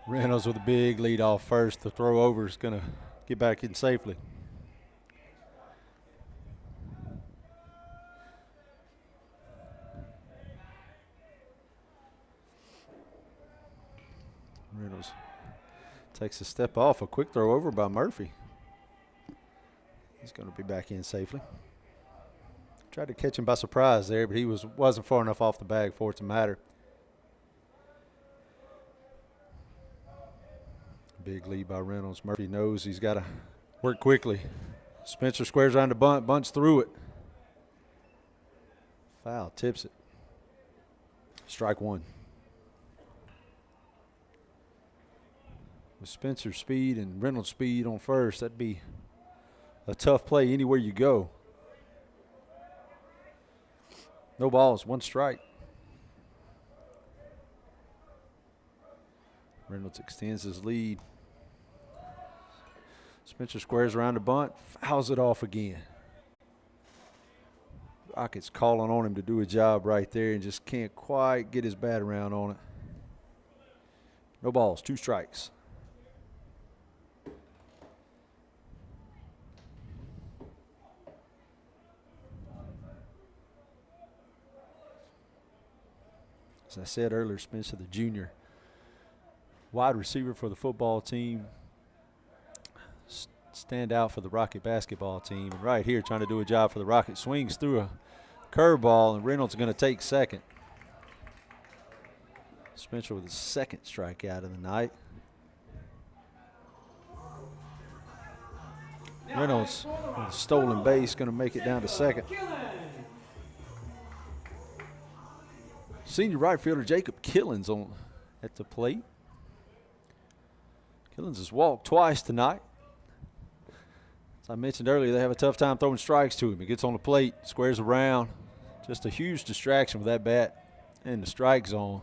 Reynolds with a big lead off first. The throw over is going to get back in safely. Reynolds takes a step off. A quick throw over by Murphy. He's going to be back in safely. Tried to catch him by surprise there, but he wasn't far enough off the bag for it to matter. Big lead by Reynolds. Murphy knows he's got to work quickly. Spencer squares around the bunt, bunts through it. Foul, tips it. Strike 1. With Spencer's speed and Reynolds' speed on first, that'd be a tough play anywhere you go. No balls, 1 strike. Reynolds extends his lead. Spencer squares around the bunt, fouls it off again. Rockets calling on him to do a job right there and just can't quite get his bat around on it. No balls, 2 strikes. As I said earlier, Spencer, the junior wide receiver for the football team, stand out for the Rocket basketball team. And right here, trying to do a job for the Rocket. Swings through a curveball, and Reynolds is going to take second. Spencer with his 2nd strikeout of the night. Reynolds with a stolen base, going to make it down to second. Senior right fielder Jacob Killens on at the plate. Killens has walked twice tonight. As I mentioned earlier, they have a tough time throwing strikes to him. He gets on the plate, squares around. Just a huge distraction with that bat in the strike zone.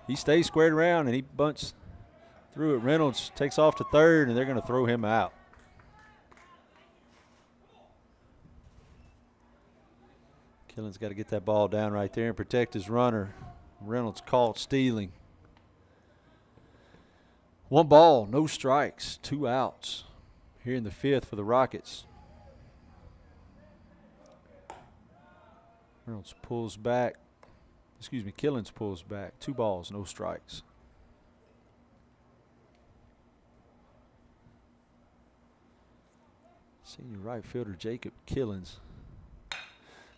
He stays squared around and he bunts through it. Reynolds takes off to third, and they're going to throw him out. Killen's got to get that ball down right there and protect his runner. Reynolds caught stealing. 1 ball, no strikes, 2 outs here in the 5th for the Rockets. Reynolds pulls back. Killens pulls back. 2 balls, no strikes. Senior right fielder Jacob Killens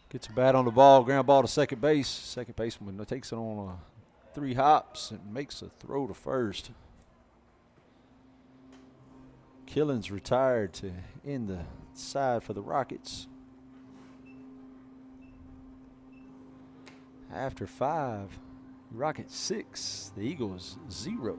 gets a bat on the ball, ground ball to second base. Second baseman takes it on 3 hops and makes a throw to first. Killens retired to end the side for the Rockets. After 5, Rockets 6, the Eagles 0.